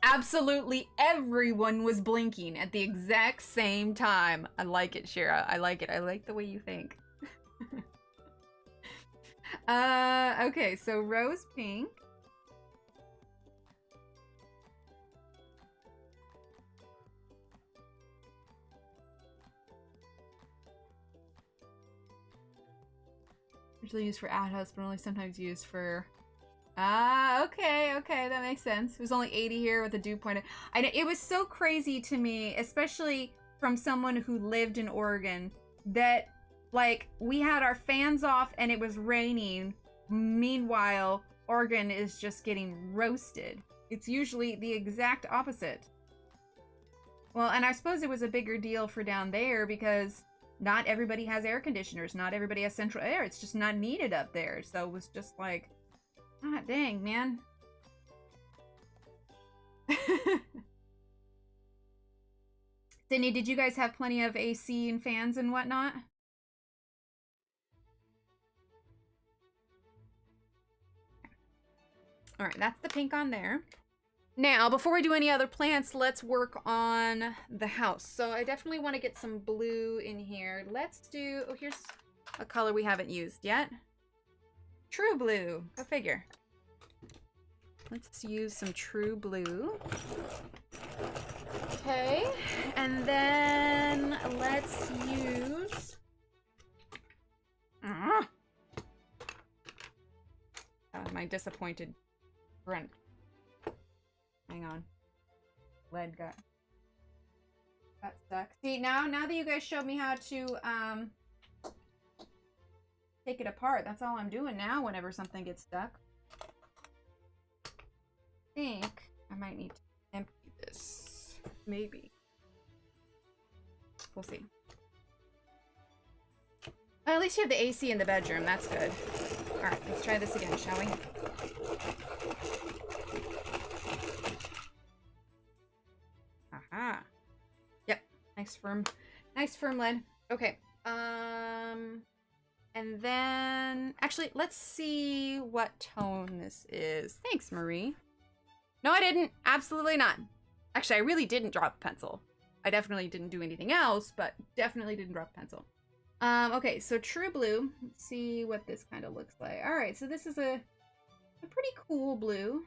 Absolutely everyone was blinking at the exact same time. I like it, Shira. I like it. I like the way you think. Okay, so rose pink. Usually used for outhouse, but only sometimes used for... okay, that makes sense. It was only 80 here with a dew point. It was so crazy to me, especially from someone who lived in Oregon, that, like, we had our fans off and it was raining. Meanwhile, Oregon is just getting roasted. It's usually the exact opposite. Well, and I suppose it was a bigger deal for down there because not everybody has air conditioners. Not everybody has central air. It's just not needed up there. So it was just like, ah, dang, man. Sydney, did you guys have plenty of AC and fans and whatnot? All right, that's the pink on there. Now, before we do any other plants, let's work on the house. So I definitely want to get some blue in here. Let's do, oh, here's a color we haven't used yet. True blue, go figure. Let's use some true blue. Okay, and then let's use... my disappointed grunt. Hang on. Lead got stuck. See, now that you guys showed me how to take it apart, that's all I'm doing now whenever something gets stuck. I think I might need to empty this. Maybe. We'll see. Well, at least you have the AC in the bedroom. That's good. Alright, let's try this again, shall we? Aha. Yep, nice firm lead. Okay. And then actually, let's see what tone this is. Thanks, Marie. No, I didn't. Absolutely not. Actually, I really didn't drop a pencil. I definitely didn't do anything else, but definitely didn't drop a pencil. Okay, so True Blue. Let's see what this kind of looks like. All right, so this is a pretty cool blue.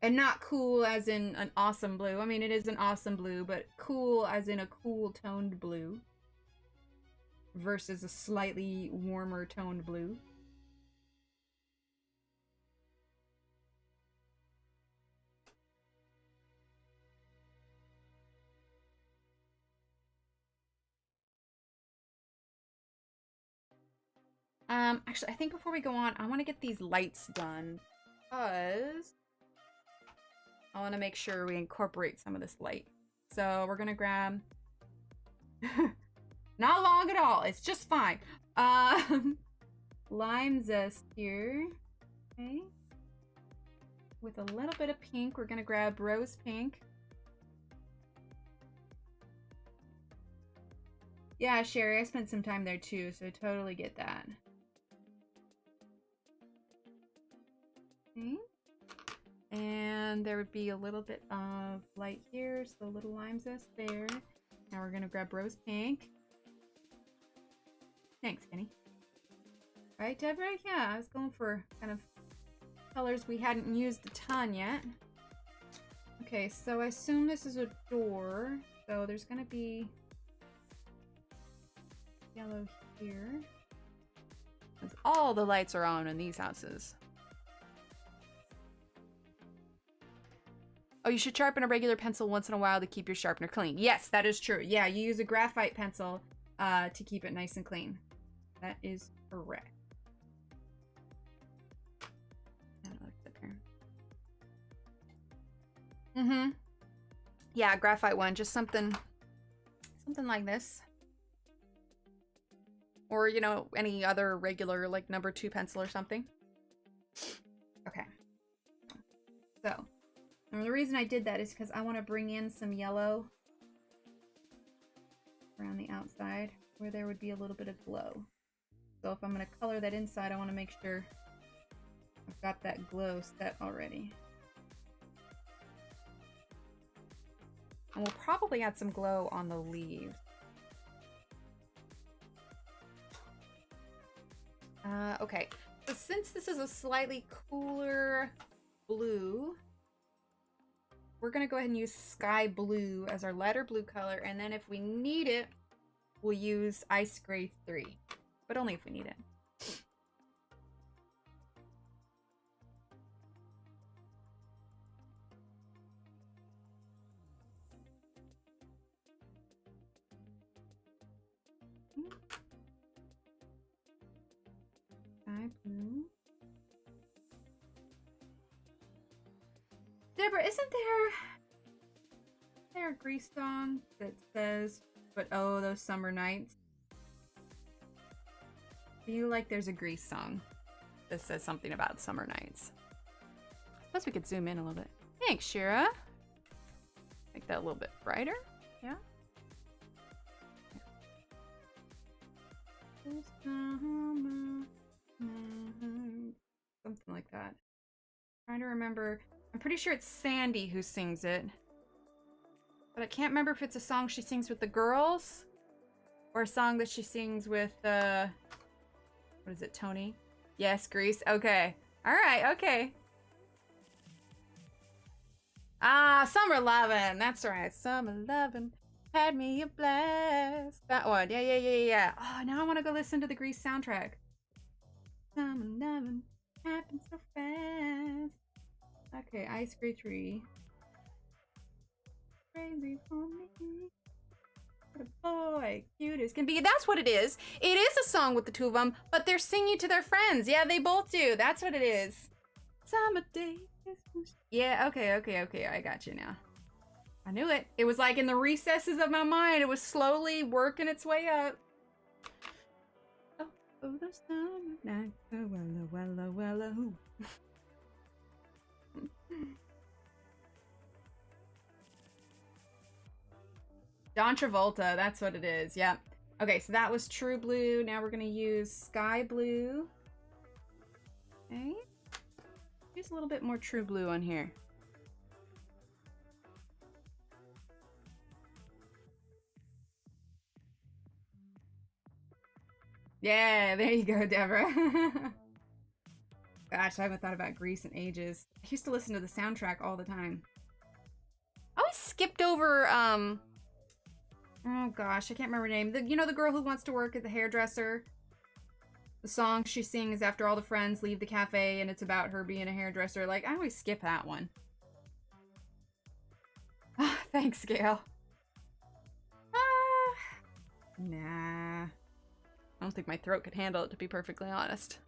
And not cool as in an awesome blue. I mean, it is an awesome blue, but cool as in a cool toned blue. Versus a slightly warmer toned blue. Actually, I think before we go on, I want to get these lights done. Because I want to make sure we incorporate some of this light. So we're going to grab... Not long at all. It's just fine. Lime zest here. Okay. With a little bit of pink, we're going to grab rose pink. Yeah, Sherry, I spent some time there too, so I totally get that. Okay. And there would be a little bit of light here, so a little lime zest there. Now we're gonna grab rose pink. Thanks, Kenny. Right, Deborah? Yeah, I was going for kind of colors we hadn't used a ton yet. Okay, so I assume this is a door, so there's gonna be yellow here. Because all the lights are on in these houses. Oh, you should sharpen a regular pencil once in a while to keep your sharpener clean. Yes, that is true. Yeah, you use a graphite pencil to keep it nice and clean. That is correct. Mm-hmm. Yeah, graphite one. Just something like this. Or, you know, any other regular, like, #2 pencil or something. Okay. So, and the reason I did that is because I want to bring in some yellow around the outside where there would be a little bit of glow. So if I'm going to color that inside, I want to make sure I've got that glow set already. And we'll probably add some glow on the leaves. Okay, so since this is a slightly cooler blue, we're gonna go ahead and use sky blue as our lighter blue color, and then if we need it, we'll use ice gray 3, but only if we need it. Sky blue. Deborah, isn't there a Grease song that says, "But oh, those summer nights"? I feel like there's a Grease song that says something about summer nights. I suppose we could zoom in a little bit. Thanks, Shira. Make that a little bit brighter. Yeah. Something like that. Trying to remember. I'm pretty sure it's Sandy who sings it. But I can't remember if it's a song she sings with the girls or a song that she sings with, what is it, Tony? Yes, Grease. Okay. All right, okay. Ah, Summer Lovin'. That's right. Summer Lovin' had me a blast. That one. Yeah. Oh, now I want to go listen to the Grease soundtrack. Summer Lovin' happened so fast. Okay, Ice Gray 3. Crazy for me. What a boy, cute as can be. That's what it is. It is a song with the two of them, but they're singing to their friends. Yeah, they both do. That's what it is. Summer day. Yeah, okay. I got you now. I knew it. It was like in the recesses of my mind. It was slowly working its way up. Oh, the summer night. Wella, who. John Travolta, that's what it is. Yep. Okay, so that was True Blue. Now we're gonna use Sky Blue. Okay. Use a little bit more True Blue on here. Yeah, there you go, Deborah. Gosh, I haven't thought about Grease in ages. I used to listen to the soundtrack all the time. I always skipped over, oh gosh, I can't remember her name. You know the girl who wants to work at the hairdresser? The song she sings after all the friends leave the cafe and it's about her being a hairdresser. Like, I always skip that one. Thanks, Gail. Nah. I don't think my throat could handle it, to be perfectly honest.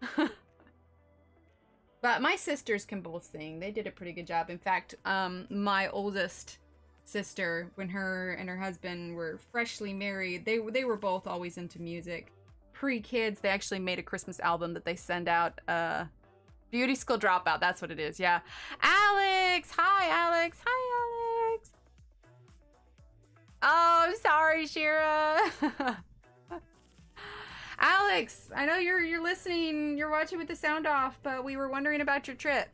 But my sisters can both sing. They did a pretty good job. In fact, my oldest sister, when her and her husband were freshly married, they were both always into music. Pre-kids, they actually made a Christmas album that they send out. Beauty School Dropout, that's what it is, yeah. Alex! Hi, Alex! Hi, Alex! Oh, I'm sorry, Shira! Alex, I know you're listening, you're watching with the sound off, but we were wondering about your trip.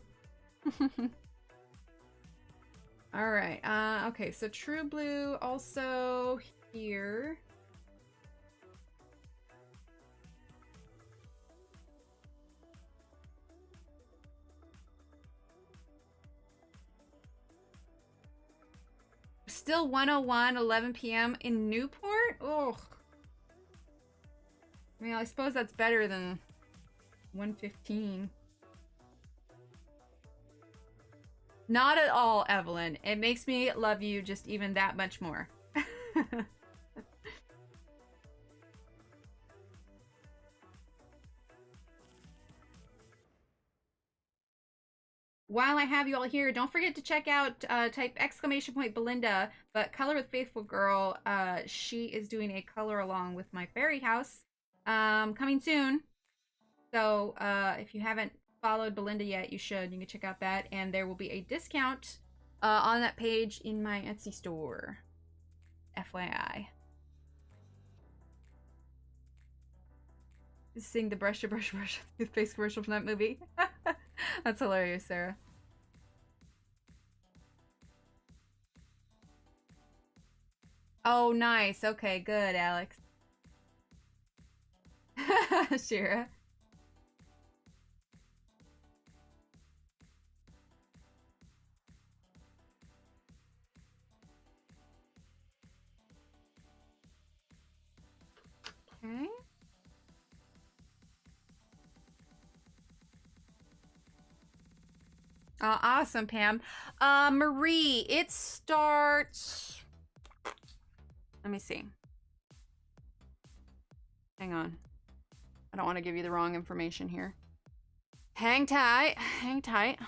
All right, okay, so True Blue also here. Still 101, 11 p.m. in Newport? Oh. I mean, I suppose that's better than 1:15. Not at all, Evelyn. It makes me love you just even that much more. While I have you all here, don't forget to check out, type !Belinda, but Color with Faithful Girl, she is doing a color along with my fairy house. Coming soon. So, if you haven't followed Belinda yet, you should. You can check out that, and there will be a discount on that page in my Etsy store. FYI. Sing the brush toothpaste commercial from that movie. That's hilarious, Sarah. Oh, nice. Okay, good, Alex. Shira. Okay. Awesome, Pam. Marie, it starts... Let me see. Hang on. I don't want to give you the wrong information here. Hang tight. Hang tight.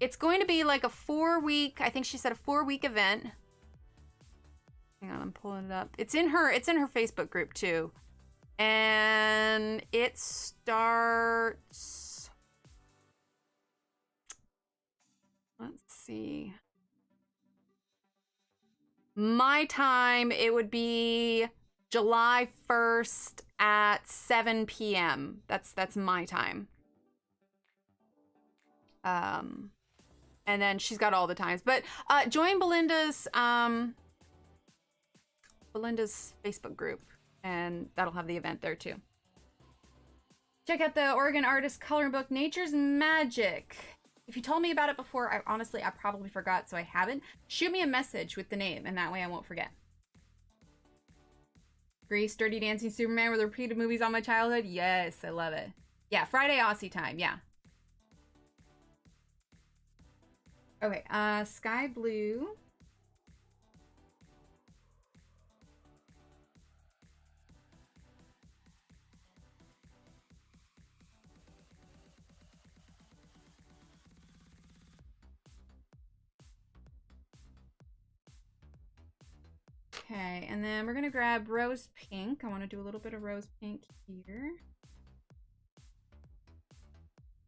It's going to be like a 4-week, I think she said a 4-week event. Hang on, I'm pulling it up. It's in her Facebook group too. And it starts... Let's see. My time, it would be July 1st at 7 p.m. That's my time. And then she's got all the times. But join Belinda's Facebook group, and that'll have the event there too. Check out the Oregon artist coloring book, Nature's Magic. If you told me about it before, I probably forgot, so I haven't. Shoot me a message with the name, and that way I won't forget. Grease, Dirty Dancing Superman were the repeated movies on my childhood. Yes, I love it. Yeah, Friday Aussie time, yeah. Okay, Sky Blue. Okay, and then we're gonna grab Rose Pink. I want to do a little bit of Rose Pink here.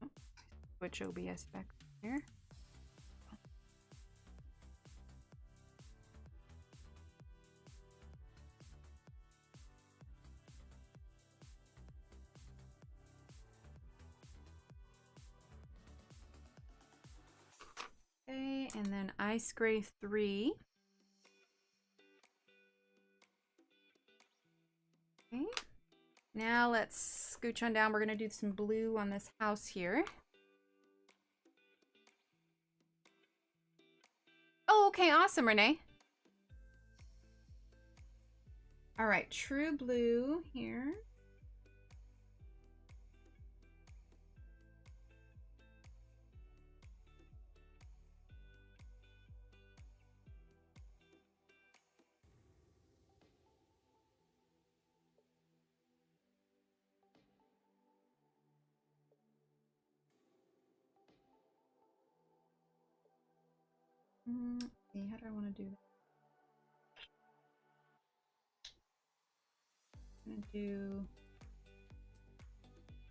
Oh, switch OBS back here. and then ice gray 3. Okay. Now let's scooch on down. We're gonna do some blue on this house here. Oh, okay, awesome, Renee. All right, true blue here. Let's see, how do I want to do that? I'm gonna do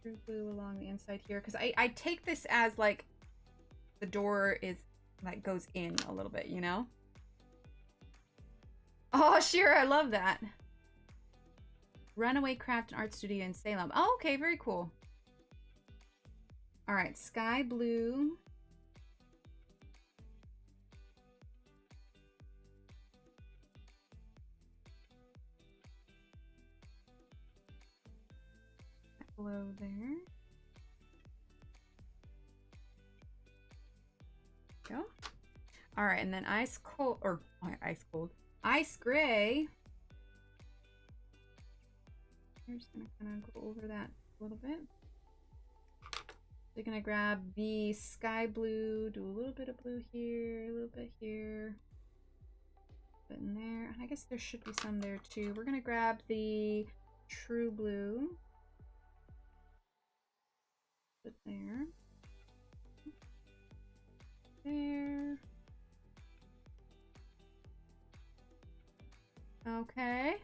true blue along the inside here because I take this as like the door is like goes in a little bit, you know? Oh, sure, I love that. Runaway Craft and Art Studio in Salem. Oh, okay, very cool. All right, sky blue. Below there. Go. All right, and then ice cold, or ice cold, ice gray. We're just gonna kind of go over that a little bit. We're gonna grab the sky blue, do a little bit of blue here, a little bit here, a bit in there, and I guess there should be some there too. We're gonna grab the true blue. Put there. There. Okay.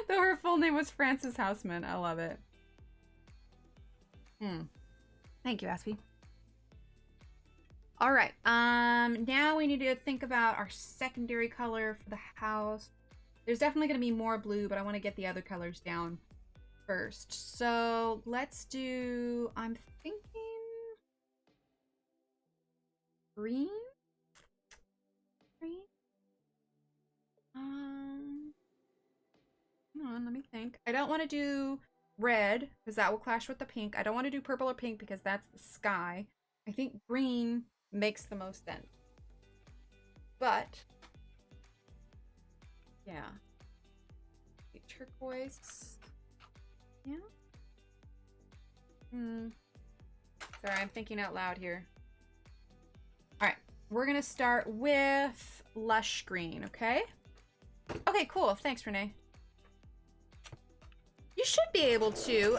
Though her full name was Frances Houseman. I love it. Thank you, Aspie. All right. Now we need to think about our secondary color for the house. There's definitely going to be more blue, but I want to get the other colors down first. So let's do, I'm thinking green. Green. Hang on, let me think. I don't want to do red because that will clash with the pink. I don't want to do purple or pink because that's the sky. I think green makes the most sense. But yeah, turquoise. Yeah. Sorry, I'm thinking out loud here. All right, we're gonna start with Lush Green, okay? Okay, cool. Thanks, Renee. You should be able to,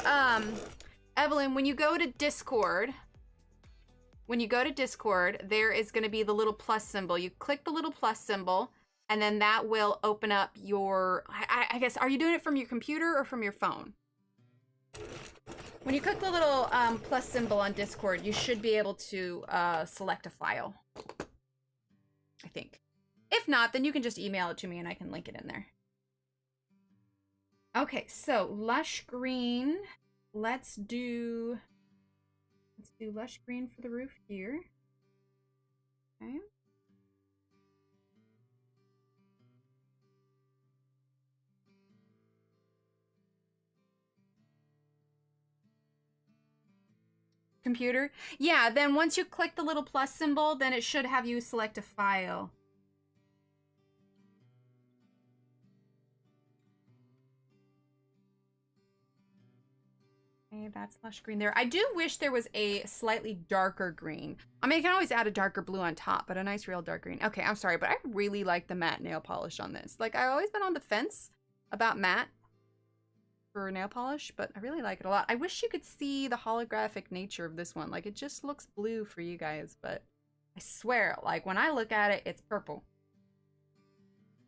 Evelyn, when you go to Discord, there is going to be the little plus symbol. You click the little plus symbol, and then that will open up your, I guess, are you doing it from your computer or from your phone? When you click the little plus symbol on Discord, you should be able to select a file, I think. If not, then you can just email it to me and I can link it in there. Okay, so Lush Green. Let's do Lush Green for the roof here. Okay. Computer? Yeah, then once you click the little plus symbol, then it should have you select a file. Okay, that's Lush Green there. I do wish there was a slightly darker green. I mean, I can always add a darker blue on top, but a nice real dark green. Okay, I'm sorry, but I really like the matte nail polish on this. Like, I've always been on the fence about matte for nail polish, but I really like it a lot. I wish you could see the holographic nature of this one. Like, it just looks blue for you guys, but I swear, like, when I look at it, it's purple.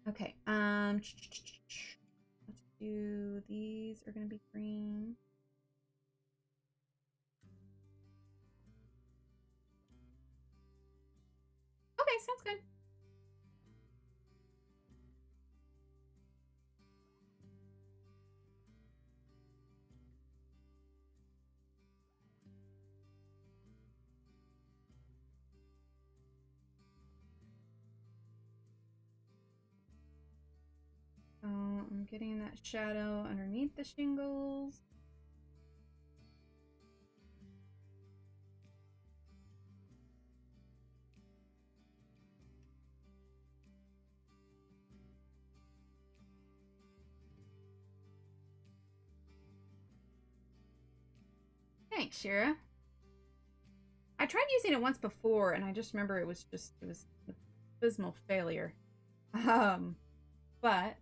Okay, let's do, these are gonna be green. Okay, sounds good. I'm getting that shadow underneath the shingles. Thanks, Shira. I tried using it once before, and I just remember it was an abysmal failure. But I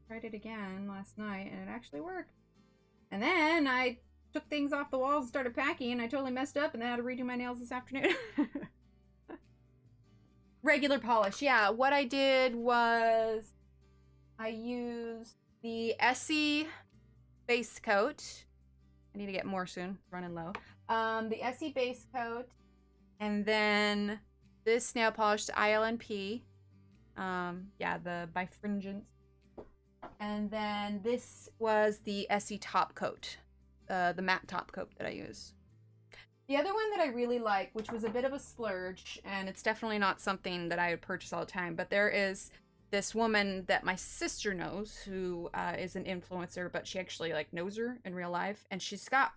tried it again last night, and it actually worked. And then I took things off the walls and started packing, and I totally messed up, and then I had to redo my nails this afternoon. Regular polish, yeah. What I did was I used the Essie base coat. I need to get more soon, running low. The Essie base coat, and then this nail polish, the ILNP. Yeah, the Bifringence. And then this was the Essie top coat, the matte top coat that I use. The other one that I really like, which was a bit of a splurge, and it's definitely not something that I would purchase all the time, but there is this woman that my sister knows who is an influencer, but she actually like knows her in real life, and she's got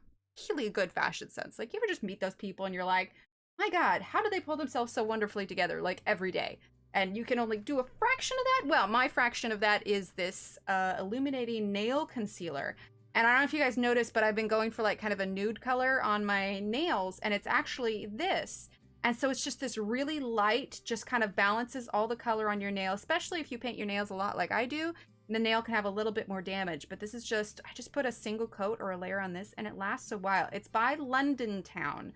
really good fashion sense. Like, you ever just meet those people and you're like, my God, how do they pull themselves so wonderfully together, like every day? And you can only do a fraction of that? Well, my fraction of that is this illuminating nail concealer. And I don't know if you guys noticed, but I've been going for like kind of a nude color on my nails, and it's actually this. And so it's just this really light, just kind of balances all the color on your nail, especially if you paint your nails a lot like I do. The nail can have a little bit more damage, but this is just, I just put a single coat or a layer on this, and it lasts a while. It's by London Town.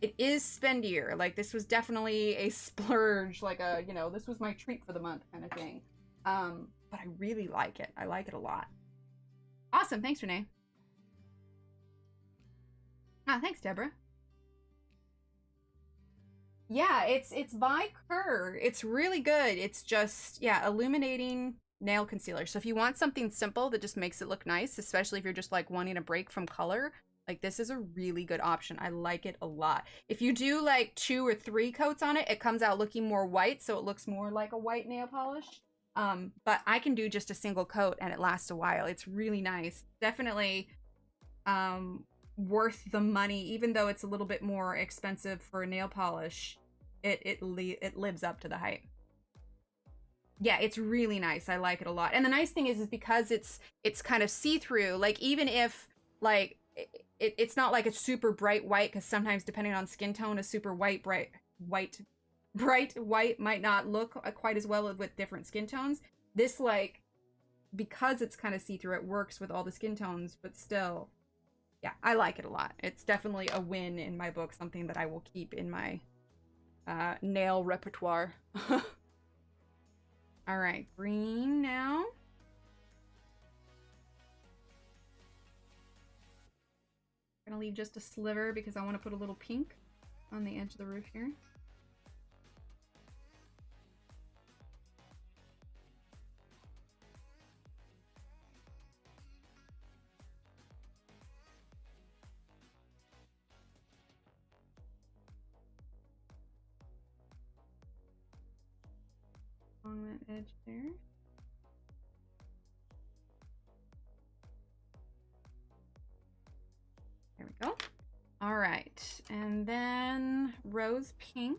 It is spendier. Like, this was definitely a splurge, like a, you know, this was my treat for the month kind of thing. But I really like it. I like it a lot. Awesome. Thanks, Renee. Ah, thanks, Deborah. Yeah, it's by Kerr. It's really good. It's just, yeah, illuminating nail concealer. So if you want something simple that just makes it look nice, especially if you're just like wanting a break from color, like this is a really good option. I like it a lot. If you do like 2 or 3 coats on it, it comes out looking more white, so it looks more like a white nail polish. But I can do just a single coat and it lasts a while. It's really nice. Definitely worth the money, even though it's a little bit more expensive for a nail polish. It lives up to the hype. Yeah, it's really nice. I like it a lot. And the nice thing is because it's kind of see-through, like even if like it's not like it's super bright white, because sometimes depending on skin tone, a super bright white might not look quite as well with different skin tones. This, like, because it's kind of see-through, it works with all the skin tones, but still, yeah, I like it a lot. It's definitely a win in my book, something that I will keep in my nail repertoire. All right, green now. I'm gonna leave just a sliver because I want to put a little pink on the edge of the roof here. On that edge there. There we go. All right, and then rose pink.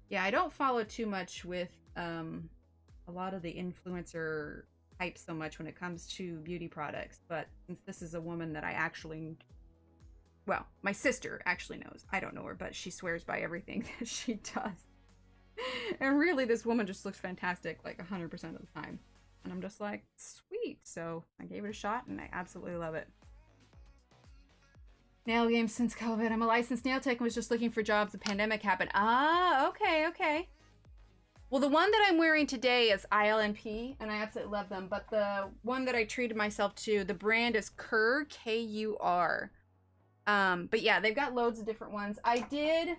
Yeah, I don't follow too much with a lot of the influencer hype so much when it comes to beauty products, but since this is a woman that I actually, well, my sister actually knows. I don't know her, but she swears by everything that she does. And really, this woman just looks fantastic like 100% of the time. And I'm just like, sweet. So I gave it a shot and I absolutely love it. Nail game since COVID. I'm a licensed nail tech and was just looking for jobs. The pandemic happened. Ah, okay, okay. Well, the one that I'm wearing today is ILNP, and I absolutely love them. But the one that I treated myself to, the brand is Kerr, K-U-R. But yeah, they've got loads of different ones. I did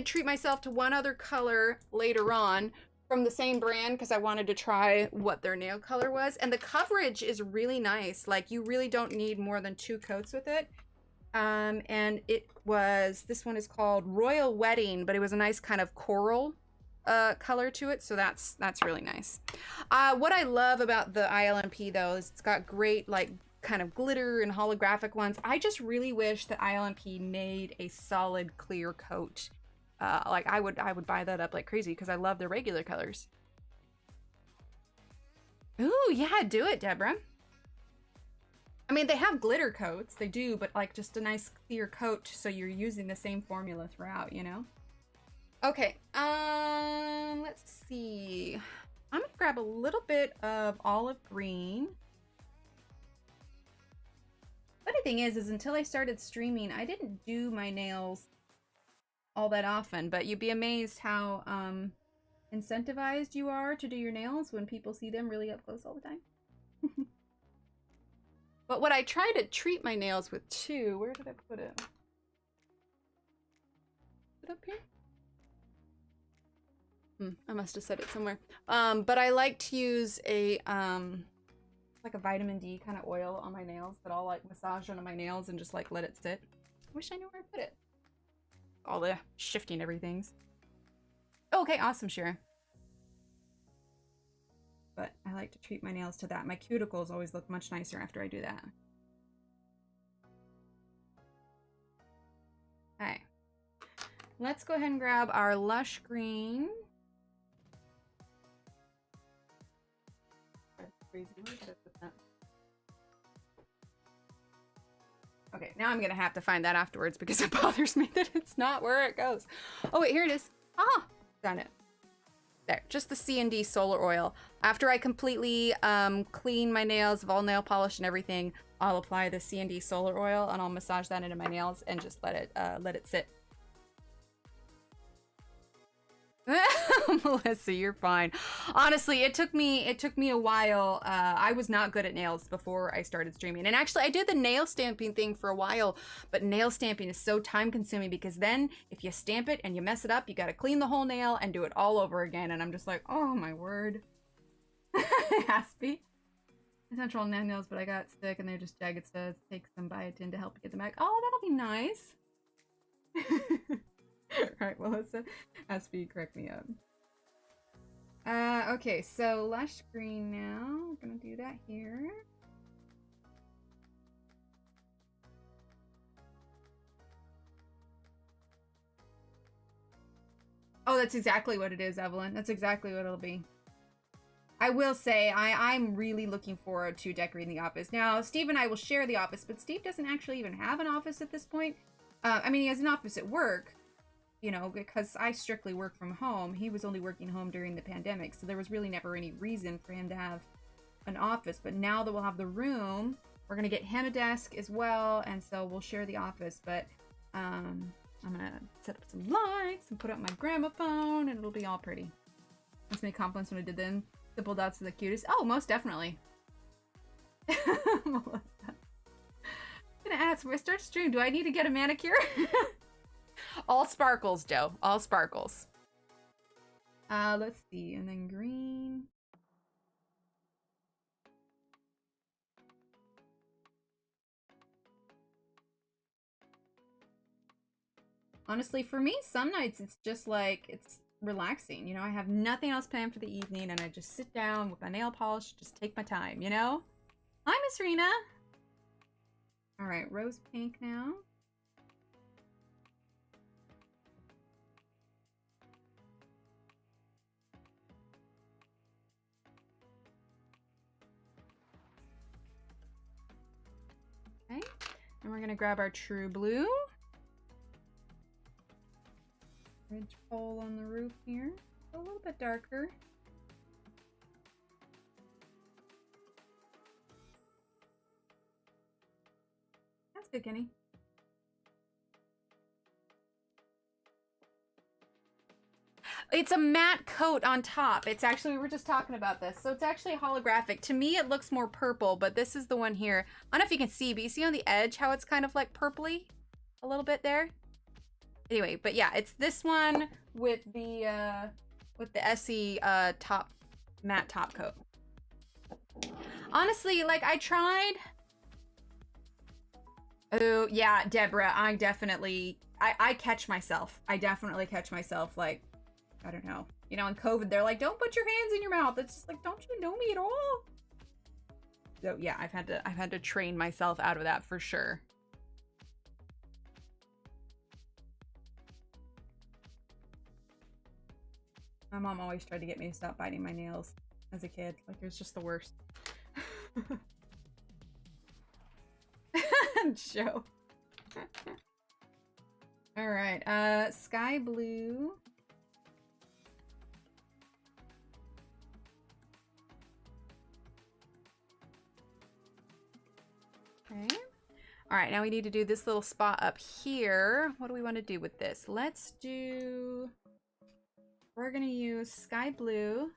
treat myself to one other color later on from the same brand because I wanted to try what their nail color was. And the coverage is really nice. Like, you really don't need more than 2 coats with it. And this one is called Royal Wedding, but it was a nice kind of coral color to it, so that's really nice. What I love about the ILMP though is it's got great like kind of glitter and holographic ones. I just really wish that ILMP made a solid clear coat. Like I would buy that up like crazy because I love the regular colors. Ooh, yeah, do it, Deborah. I mean, they have glitter coats, they do, but like just a nice clear coat so you're using the same formula throughout, you know? Okay, let's see. I'm gonna grab a little bit of olive green. Funny thing is until I started streaming, I didn't do my nails all that often, but you'd be amazed how incentivized you are to do your nails when people see them really up close all the time. But what I try to treat my nails with too, where did I put it? Is it up here? I must have said it somewhere. But I like to use a like a vitamin D kind of oil on my nails that I'll like massage onto my nails and just like let it sit. I wish I knew where I put it. All the shifting everything's. Okay, awesome, Shira. But I like to treat my nails to that. My cuticles always look much nicer after I do that. Okay. Let's go ahead and grab our Lush Green. Okay, now I'm gonna have to find that afterwards because it bothers me that it's not where it goes. Oh wait, here it is. Ah, found it. There, just the C&D solar oil. After I completely clean my nails of all nail polish and everything, I'll apply the C&D solar oil and I'll massage that into my nails and just let it sit. Melissa, you're fine. Honestly, it took me a while. I was not good at nails before I started streaming. And actually, I did the nail stamping thing for a while, but nail stamping is so time consuming because then if you stamp it and you mess it up, you got to clean the whole nail and do it all over again. And I'm just like, oh my word. It has to be. Essential nails, but I got sick and they're just jagged studs. Take some biotin to help get them back. Oh, that'll be nice. Alright, Melissa, Aspie, correct me up. Okay, so Lush Green now. I'm gonna do that here. Oh, that's exactly what it is, Evelyn. That's exactly what it'll be. I will say, I'm really looking forward to decorating the office. Now, Steve and I will share the office, but Steve doesn't actually even have an office at this point. I mean, he has an office at work, you know, because I strictly work from home. He was only working home during the pandemic, so there was really never any reason for him to have an office. But now that we'll have the room, we're going to get him a desk as well, and so we'll share the office. But I'm going to set up some lights and put up my gramophone, and it'll be all pretty. That's many compliments when I did them. Simple dots are the cutest. Oh, most definitely. Melissa. I'm going to ask, when I start to stream, do I need to get a manicure? All sparkles, Joe. All sparkles. Let's see. And then green. Honestly, for me, some nights it's just like, it's relaxing. You know, I have nothing else planned for the evening and I just sit down with my nail polish, just take my time, you know? Hi, Miss Rena. All right, rose pink now. Okay, and we're gonna grab our true blue. Ridge pole on the roof here, a little bit darker. That's good, Kenny. It's a matte coat on top. It's actually, we were just talking about this. So it's actually holographic. To me, it looks more purple, but this is the one here. I don't know if you can see, but you see on the edge how it's kind of like purpley a little bit there? Anyway, but yeah, it's this one with the SE top, matte top coat. Honestly, like I tried. Oh, yeah, Deborah, I definitely, I catch myself. I definitely catch myself, like, I don't know. You know, in COVID, they're like, don't put your hands in your mouth. It's just like, don't you know me at all? So yeah, I've had to train myself out of that for sure. My mom always tried to get me to stop biting my nails as a kid. Like, it was just the worst. Joe. All right, sky blue. Okay. All right, now we need to do this little spot up here. What do we want to do with this? Let's do... We're going to use sky blue.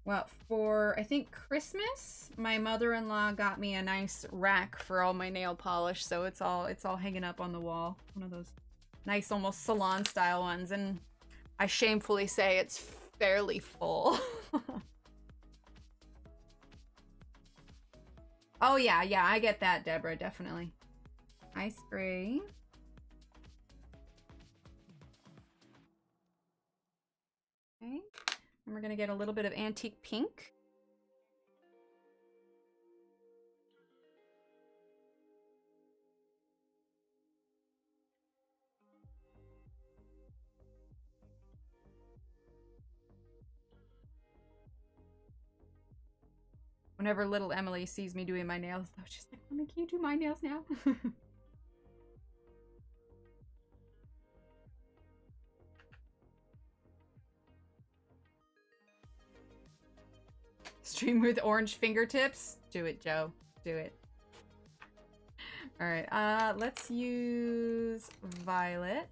Well, for, I think, Christmas, my mother-in-law got me a nice rack for all my nail polish, so it's all hanging up on the wall. One of those nice, almost salon-style ones, and I shamefully say it's fairly full. Oh, yeah, I get that, Deborah, definitely. Ice gray. Okay. And we're gonna get a little bit of antique pink. Whenever little Emily sees me doing my nails, though, she's like, Mommy, can you do my nails now? Stream with orange fingertips? Do it, Joe. Do it. Alright, let's use violet.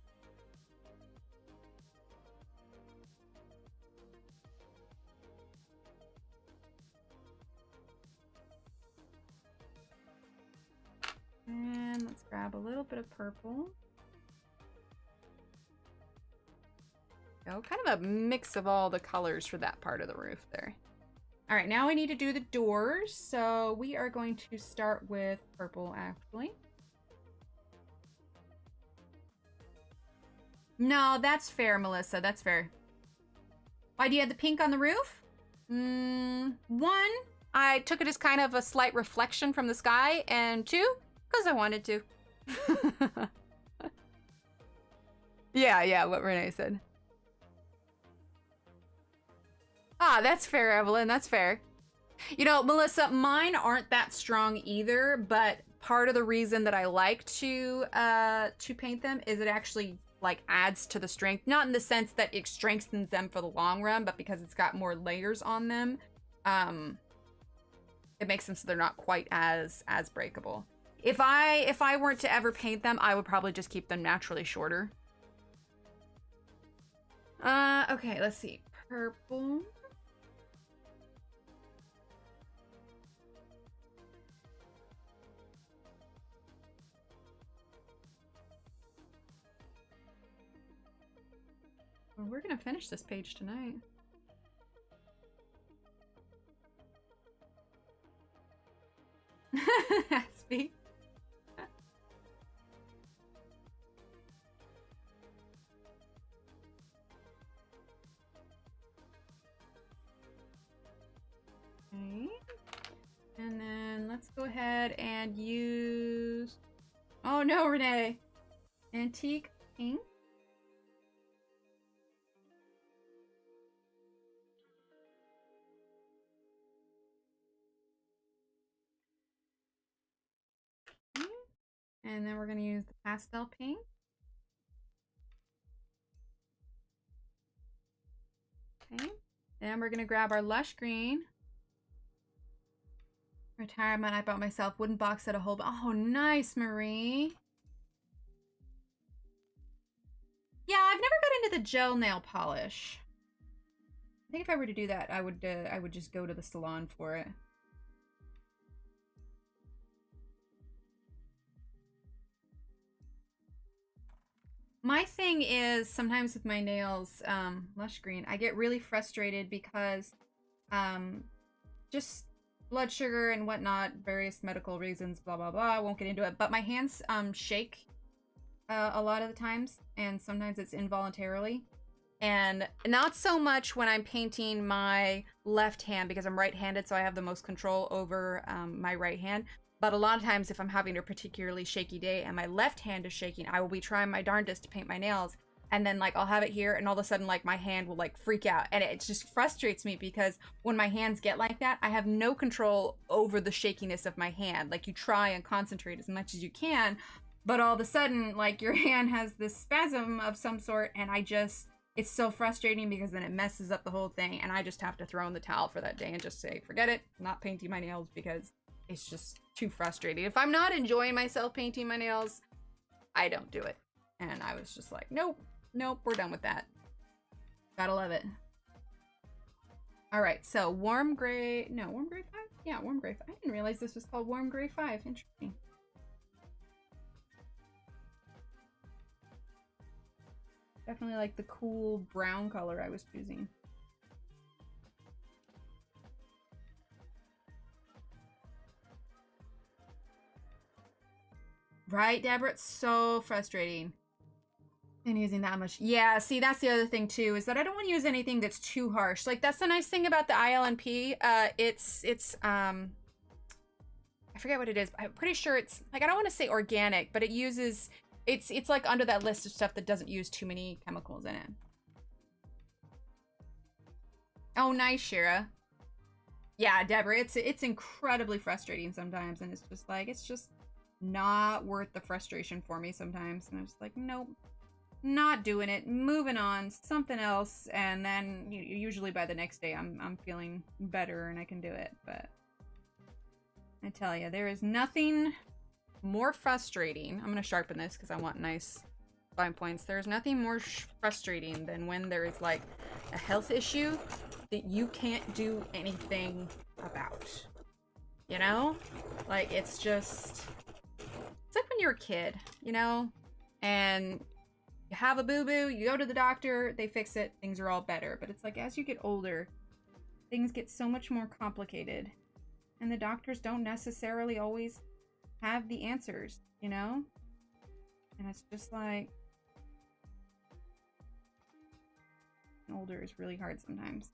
And let's grab a little bit of purple. Go, kind of a mix of all the colors for that part of the roof there. All right, now we need to do the doors. So we are going to start with purple, actually. No, that's fair, Melissa. That's fair. Why do you have the pink on the roof? One, I took it as kind of a slight reflection from the sky, and two, because I wanted to. Yeah, what Renee said. Ah, that's fair, Evelyn. That's fair. You know, Melissa, mine aren't that strong either, but part of the reason that I like to paint them is it actually like adds to the strength, not in the sense that it strengthens them for the long run, but because it's got more layers on them, it makes them so they're not quite as breakable. If I weren't to ever paint them, I would probably just keep them naturally shorter. Okay, let's see. Purple. Well, we're gonna finish this page tonight. Speak. Okay. And then let's go ahead and use... Oh no, Renee! Antique pink. Okay. And then we're going to use the pastel pink. Okay. Then we're going to grab our Lush Green. Retirement, I bought myself wooden box set a whole... Oh, nice, Marie. Yeah, I've never got into the gel nail polish. I think if I were to do that, I would just go to the salon for it. My thing is sometimes with my nails, Lush Green, I get really frustrated because um, just blood sugar and whatnot, various medical reasons, blah, blah, blah. I won't get into it. But my hands shake a lot of the times, and sometimes it's involuntarily. And not so much when I'm painting my left hand because I'm right-handed, so I have the most control over my right hand. But a lot of times if I'm having a particularly shaky day and my left hand is shaking, I will be trying my darndest to paint my nails. And then like I'll have it here and all of a sudden like my hand will like freak out. And it just frustrates me because when my hands get like that, I have no control over the shakiness of my hand. Like you try and concentrate as much as you can, but all of a sudden like your hand has this spasm of some sort, and it's so frustrating because then it messes up the whole thing, and I just have to throw in the towel for that day and just say, forget it, I'm not painting my nails because it's just too frustrating. If I'm not enjoying myself painting my nails, I don't do it. And I was just like, nope, we're done with that. Gotta love it. All right, so warm gray 5? Yeah, warm gray 5. I didn't realize this was called warm gray 5. Interesting. Definitely like the cool brown color I was choosing. Right, Deborah? It's so frustrating. And using that much. Yeah, see, that's the other thing too, is that I don't want to use anything that's too harsh. Like, that's the nice thing about the ILNP. It's I forget what it is, but I'm pretty sure it's, like, I don't want to say organic, but it uses, it's like under that list of stuff that doesn't use too many chemicals in it. Oh, nice, Shira. Yeah, Deborah, it's incredibly frustrating sometimes, and it's just not worth the frustration for me sometimes. And I'm just like, nope, not doing it, moving on, something else. And then usually by the next day I'm feeling better and I can do it. But I tell you, there is nothing more frustrating. I'm gonna sharpen this because I want nice fine points. There's nothing more frustrating than when there is like a health issue that you can't do anything about. You know? Like, it's like when you're a kid, you know? And you have a boo-boo, you go to the doctor, they fix it, things are all better. But it's like, as you get older, things get so much more complicated. And the doctors don't necessarily always have the answers, you know? And it's just like, older is really hard sometimes.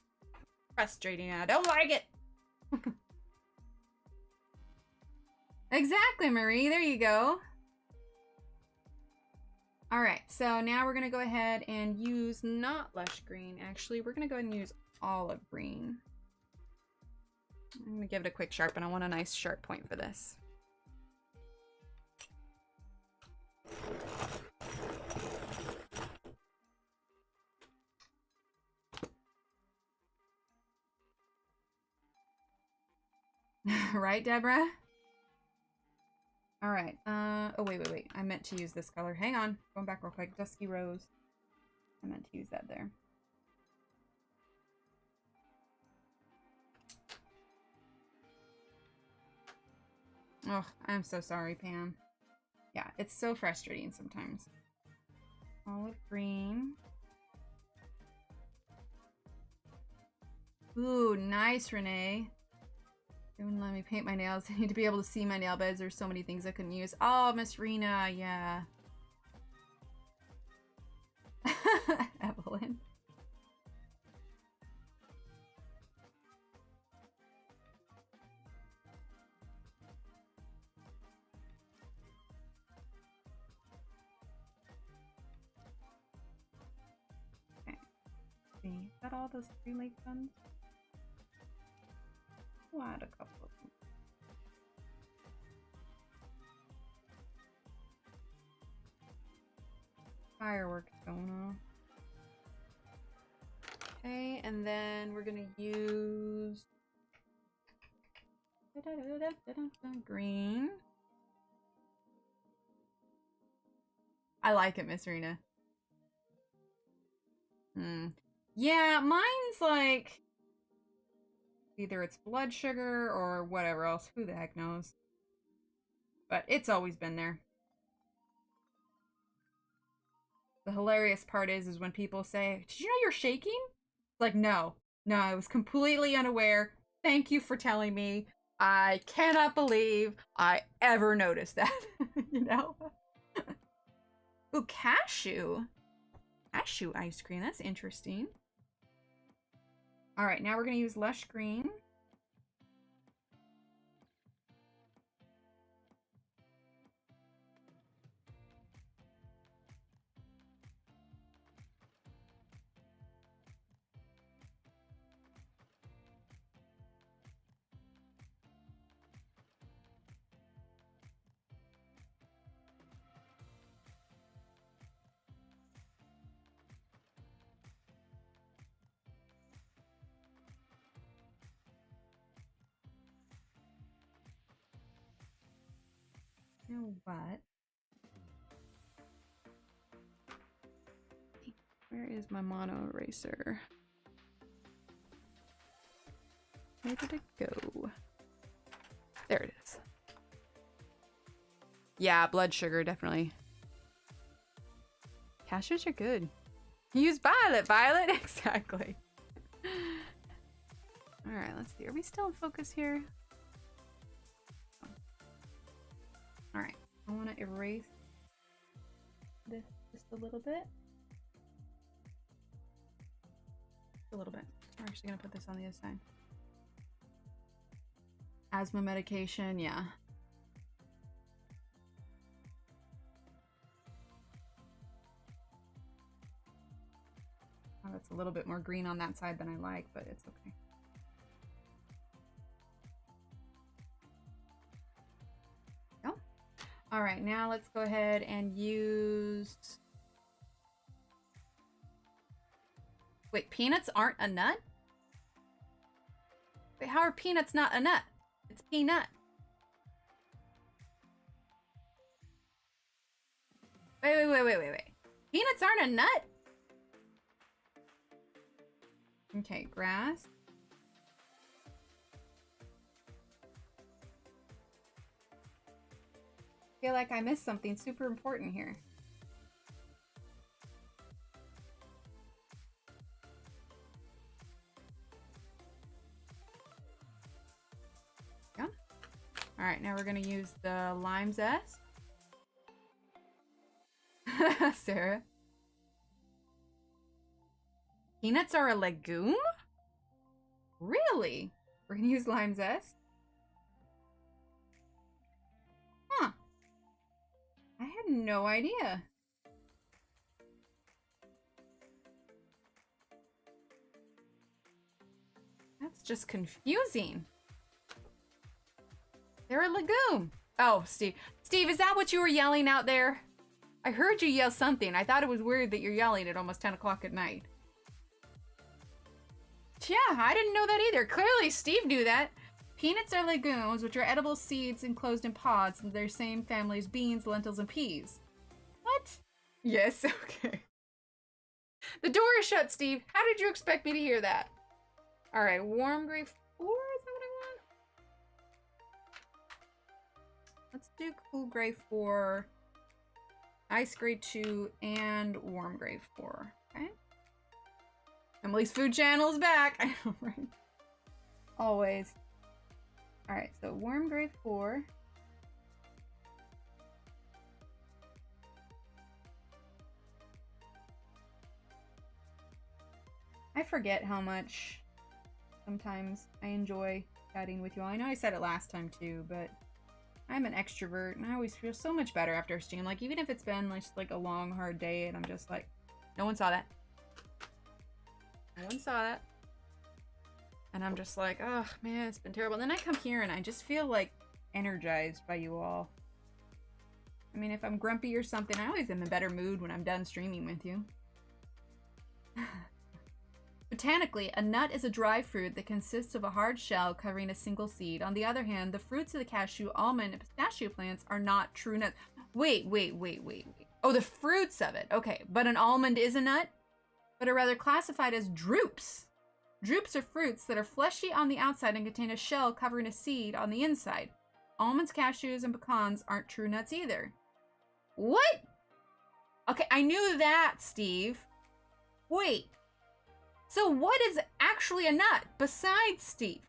Frustrating, I don't like it. Exactly, Marie, there you go. All right, so now we're gonna go ahead and use not Lush Green. Actually, we're gonna go ahead and use Olive Green. I'm gonna give it a quick sharpen. I want a nice sharp point for this. Right, Deborah? All right. Oh, wait. I meant to use this color. Hang on. Going back real quick. Dusky Rose. I meant to use that there. Oh, I'm so sorry, Pam. Yeah, it's so frustrating sometimes. Olive green. Ooh, nice, Renee. They wouldn't let me paint my nails. I need to be able to see my nail beds. There's so many things I couldn't use. Oh, Miss Rena, yeah. Evelyn. Okay. See, is that all those 3-leaf ones? We'll add a couple of them. Fireworks going on. Okay, and then we're gonna use green. I like it, Miss Rena. Yeah, mine's like either it's blood sugar or whatever else. Who the heck knows? But it's always been there. The hilarious part is when people say, "Did you know you're shaking?" It's like, no, I was completely unaware. Thank you for telling me. I cannot believe I ever noticed that. You know? Ooh, cashew. Cashew ice cream. That's interesting. All right, now we're going to use Lush Green. You know what? Where is my mono eraser? Where did it go? There it is. Yeah, blood sugar, definitely. Cashews are good. Use Violet! Exactly. Alright, let's see. Are we still in focus here? Alright, I want to erase this just a little bit. A little bit. We're actually going to put this on the other side. Asthma medication, yeah. Oh, that's a little bit more green on that side than I like, but it's okay. Oh. All right, now let's go ahead and use... Wait, peanuts aren't a nut? Wait, how are peanuts not a nut? It's peanut. Wait. Peanuts aren't a nut? Okay, grass. I feel like I missed something super important here. Yeah. All right, now we're gonna use the lime zest. Sarah. Peanuts are a legume? Really? We're gonna use lime zest? Huh. I had no idea. That's just confusing. They're a legume. Oh, Steve. Steve, is that what you were yelling out there? I heard you yell something. I thought it was weird that you're yelling at almost 10 o'clock at night. Yeah, I didn't know that either. Clearly, Steve knew that. Peanuts are legumes, which are edible seeds enclosed in pods in their same family as beans, lentils, and peas. What? Yes, okay. The door is shut, Steve. How did you expect me to hear that? All right, warm gray 4, is that what I want? Let's do cool gray 4, ice gray 2, and warm gray 4, okay? Emily's food channel is back. I know, right? Always. All right, so warm gray 4. I forget how much sometimes I enjoy chatting with you all. I know I said it last time too, but I'm an extrovert and I always feel so much better after a stream. Like, even if it's been like a long, hard day and I'm just like, no one saw that. No one saw that. And I'm just like, oh man, it's been terrible. And then I come here and I just feel like energized by you all. I mean, if I'm grumpy or something, I always am in a better mood when I'm done streaming with you. Botanically, a nut is a dry fruit that consists of a hard shell covering a single seed. On the other hand, the fruits of the cashew, almond, and pistachio plants are not true nuts. Wait. Oh, the fruits of it. Okay, but an almond is a nut? But are rather classified as drupes. Drupes are fruits that are fleshy on the outside and contain a shell covering a seed on the inside. Almonds, cashews, and pecans aren't true nuts either. What? Okay, I knew that, Steve. Wait. So what is actually a nut besides Steve?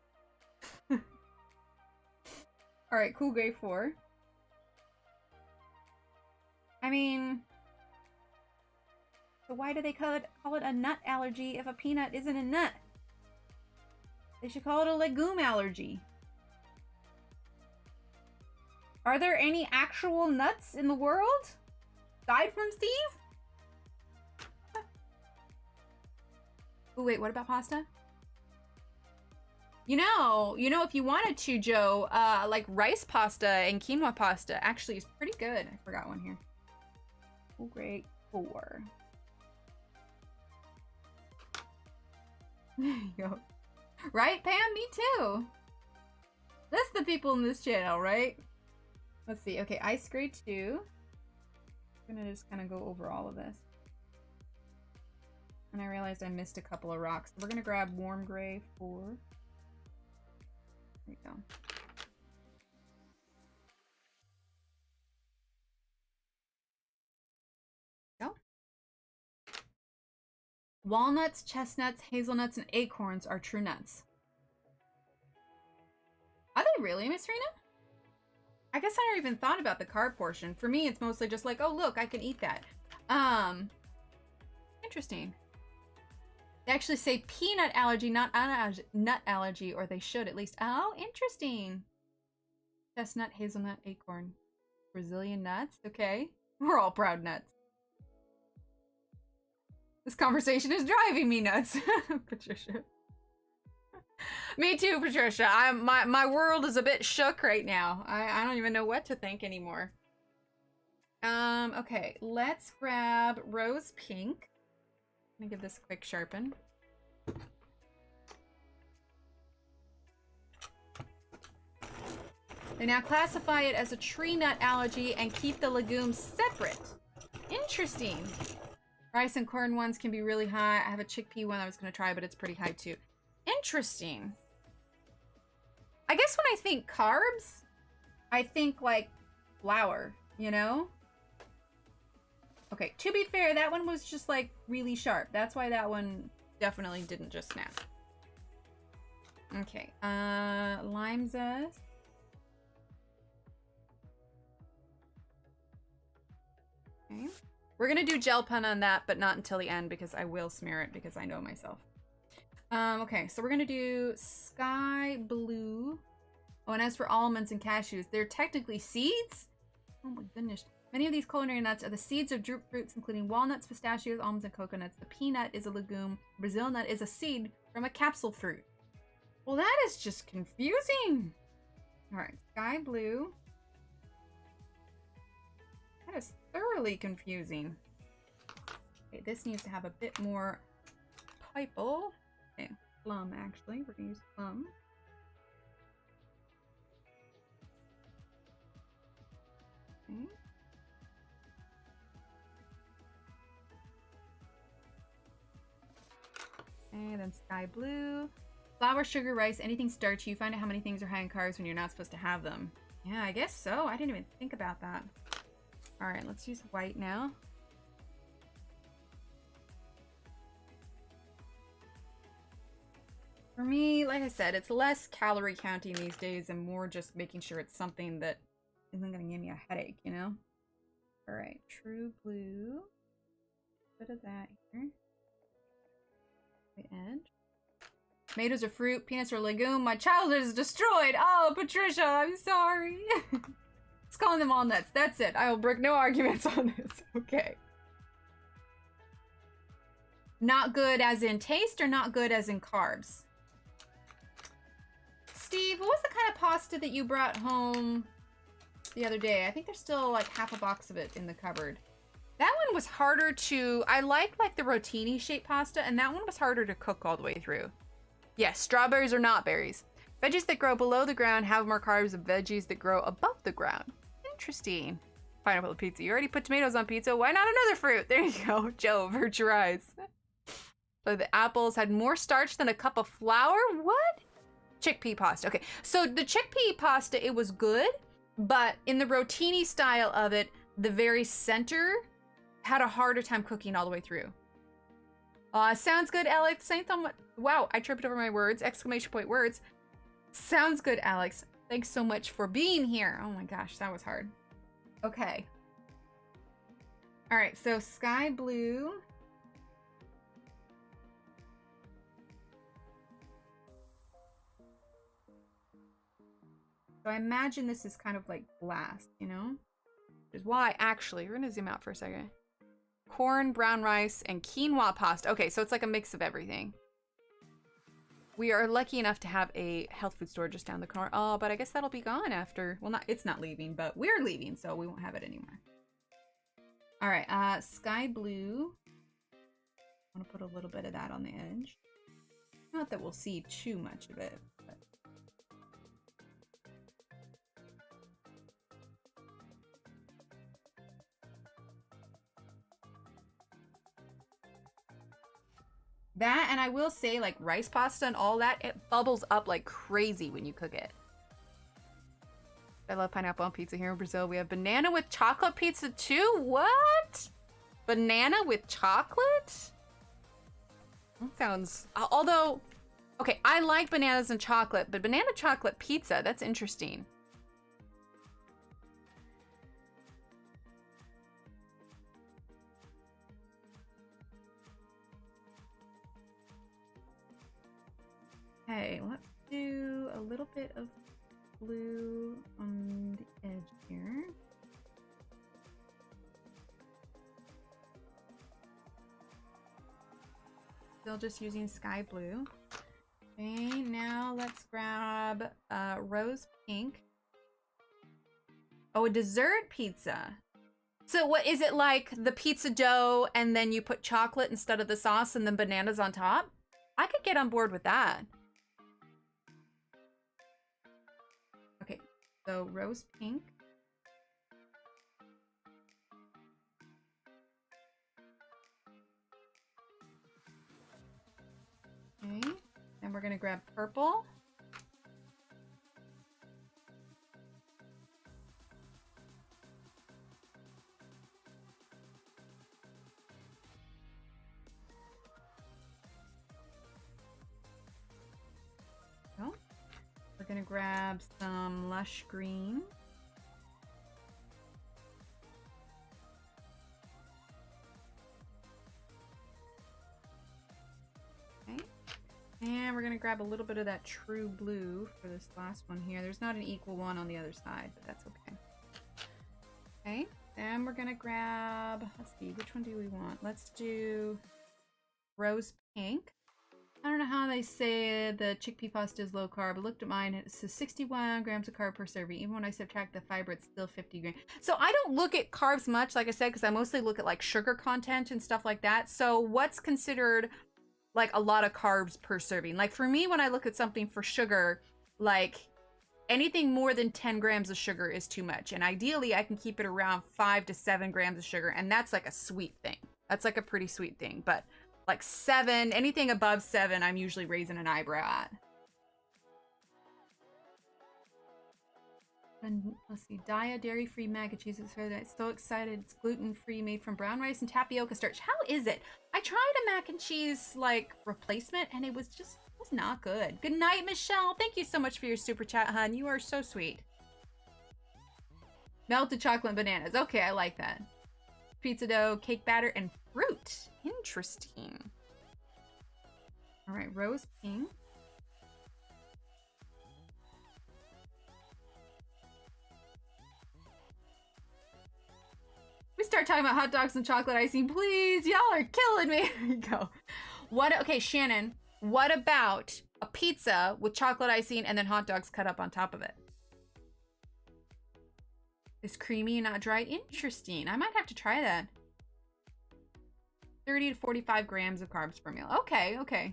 Alright, cool gray 4. I mean... So why do they call it a nut allergy if a peanut isn't a nut? They should call it a legume allergy. Are there any actual nuts in the world? Aside from Steve? Oh wait, what about pasta? You know, if you wanted to, Joe, like rice pasta and quinoa pasta actually is pretty good. I forgot one here. Oh, great. 4. There you go. Right, Pam? Me too. That's the people in this channel, right? Let's see. Okay, ice grade 2. I'm gonna just kind of go over all of this. And I realized I missed a couple of rocks. We're gonna grab warm gray 4. There we go. Go. Walnuts, chestnuts, hazelnuts, and acorns are true nuts. Are they really, Miss Rena? I guess I never even thought about the carb portion. For me, it's mostly just like, oh, look, I can eat that. Interesting. They actually say peanut allergy, not nut allergy, or they should at least. Oh, interesting. Chestnut, hazelnut, acorn. Brazilian nuts. Okay. We're all proud nuts. This conversation is driving me nuts. Patricia. Me too, Patricia. My world is a bit shook right now. I don't even know what to think anymore. Okay, let's grab rose pink. Let me give this a quick sharpen. They now classify it as a tree nut allergy and keep the legumes separate. Interesting. Rice and corn ones can be really high. I have a chickpea one I was going to try, but it's pretty high too. Interesting. I guess when I think carbs, I think like flour, you know? Okay, to be fair, that one was just like really sharp. That's why that one definitely didn't just snap. Okay, lime zest. Okay. We're gonna do gel pen on that, but not until the end because I will smear it because I know myself. Okay, so we're gonna do sky blue. Oh, and as for almonds and cashews, they're technically seeds? Oh my goodness. Many of these culinary nuts are the seeds of drupe fruits, including walnuts, pistachios, almonds, and coconuts. The peanut is a legume. Brazil nut is a seed from a capsule fruit. Well, that is just confusing. All right, sky blue. That is thoroughly confusing. Okay, this needs to have a bit more purple. Okay, plum, actually. We're going to use plum. Okay. And then sky blue. Flour, sugar, rice, anything starchy. You find out how many things are high in carbs when you're not supposed to have them. Yeah, I guess so. I didn't even think about that. All right, let's use white now. For me, like I said, it's less calorie counting these days and more just making sure it's something that isn't going to give me a headache, you know? All right, true blue. Bit of that here. The edge. Tomatoes are fruit, peanuts are legume. My childhood is destroyed. Oh, Patricia, I'm sorry. It's calling them all nuts. That's it. I will break no arguments on this. Okay. Not good as in taste or not good as in carbs? Steve, what was the kind of pasta that you brought home the other day? I think there's still like half a box of it in the cupboard. That one was harder to... I like the rotini shaped pasta, and that one was harder to cook all the way through. Yes, strawberries are not berries. Veggies that grow below the ground have more carbs than veggies that grow above the ground. Interesting. Pineapple pizza. You already put tomatoes on pizza. Why not another fruit? There you go. Joe, avert your eyes. But the apples had more starch than a cup of flour? What? Chickpea pasta. Okay, so the chickpea pasta, it was good, but in the rotini style of it, the very center had a harder time cooking all the way through. Sounds good, Alex. Wow, I tripped over my words. Exclamation point words. Sounds good, Alex. Thanks so much for being here. Oh my gosh, that was hard. Okay. All right, so sky blue. So I imagine this is kind of like glass, you know? Which is why, actually, we're gonna zoom out for a second. Corn, brown rice, and quinoa pasta. Okay, so it's like a mix of everything. We are lucky enough to have a health food store just down the corner. Oh, but I guess that'll be gone after. Well, it's not leaving, but we're leaving, so we won't have it anymore. All right, sky blue. I want to put a little bit of that on the edge. Not that we'll see too much of it. But... that, and I will say, like, rice pasta and all that, it bubbles up like crazy when you cook it. I love pineapple on pizza here in Brazil. We have banana with chocolate pizza too? What? Banana with chocolate? That sounds... although, okay, I like bananas and chocolate, but banana chocolate pizza, that's interesting. Okay, let's do a little bit of blue on the edge here. Still just using sky blue. Okay, now let's grab rose pink. Oh, a dessert pizza. So what is it, like the pizza dough and then you put chocolate instead of the sauce and then bananas on top? I could get on board with that. Okay, so rose pink. Okay, and we're gonna grab purple. Oh, we're gonna grab some Lush Green. Okay. And we're gonna grab a little bit of that true blue for this last one here. There's not an equal one on the other side, but that's okay. Okay, then we're gonna grab, let's see, which one do we want? Let's do rose pink. I don't know how they say the chickpea pasta is low carb. I looked at mine, it says 61 grams of carb per serving. Even when I subtract the fiber, it's still 50 grams. So I don't look at carbs much, like I said, because I mostly look at like sugar content and stuff like that. So what's considered like a lot of carbs per serving? Like for me, when I look at something for sugar, like anything more than 10 grams of sugar is too much. And ideally I can keep it around 5 to 7 grams of sugar. And that's like a sweet thing. That's like a pretty sweet thing. But like 7, anything above 7, I'm usually raising an eyebrow at. And let's see, Daya dairy-free mac and cheese. It's so excited. It's gluten-free, made from brown rice and tapioca starch. How is it? I tried a mac and cheese like replacement and it was not good. Good night, Michelle. Thank you so much for your super chat, hun. You are so sweet. Melted chocolate and bananas. Okay, I like that. Pizza dough, cake batter, and fruit. Interesting. All right, rose pink. We start talking about hot dogs and chocolate icing, please. Y'all are killing me. Here you go. Okay, Shannon, what about a pizza with chocolate icing and then hot dogs cut up on top of it? It's creamy and not dry. Interesting. I might have to try that. 30 to 45 grams of carbs per meal. Okay, okay.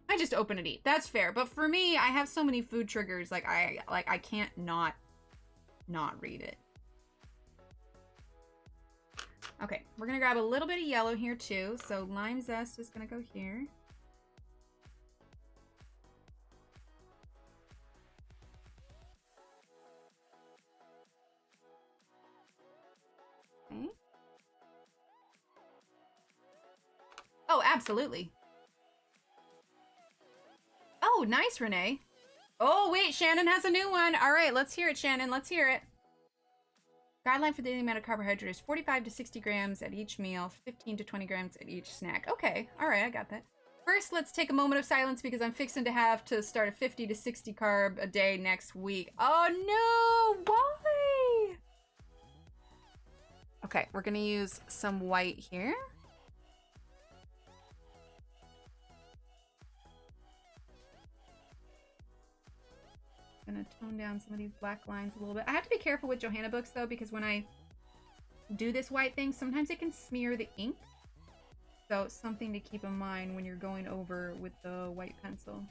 I just open and eat. That's fair. But for me, I have so many food triggers. Like I can't not read it. Okay, we're gonna grab a little bit of yellow here too. So lime zest is gonna go here. Okay. absolutely. Oh, nice, Renee. Oh, wait, Shannon has a new one. All right, let's hear it, Shannon. Let's hear it. Guideline for the daily amount of carbohydrates, 45 to 60 grams at each meal, 15 to 20 grams at each snack. Okay, all right, I got that. First, let's take a moment of silence because I'm fixing to have to start a 50 to 60 carb a day next week. Oh no, why? Okay, we're gonna use some white here. Gonna tone down some of these black lines a little bit. I have to be careful with Johanna books though, because when I do this white thing, sometimes it can smear the ink. So it's something to keep in mind when you're going over with the white pencil.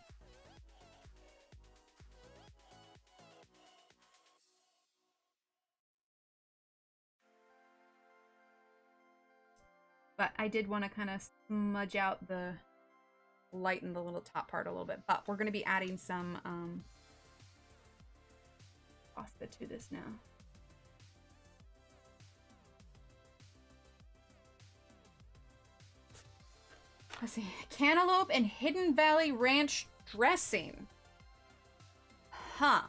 But I did want to kind of smudge out the, lighten the little top part a little bit. But we're going to be adding some pasta to this now. Let's see. Cantaloupe and Hidden Valley Ranch dressing. Huh.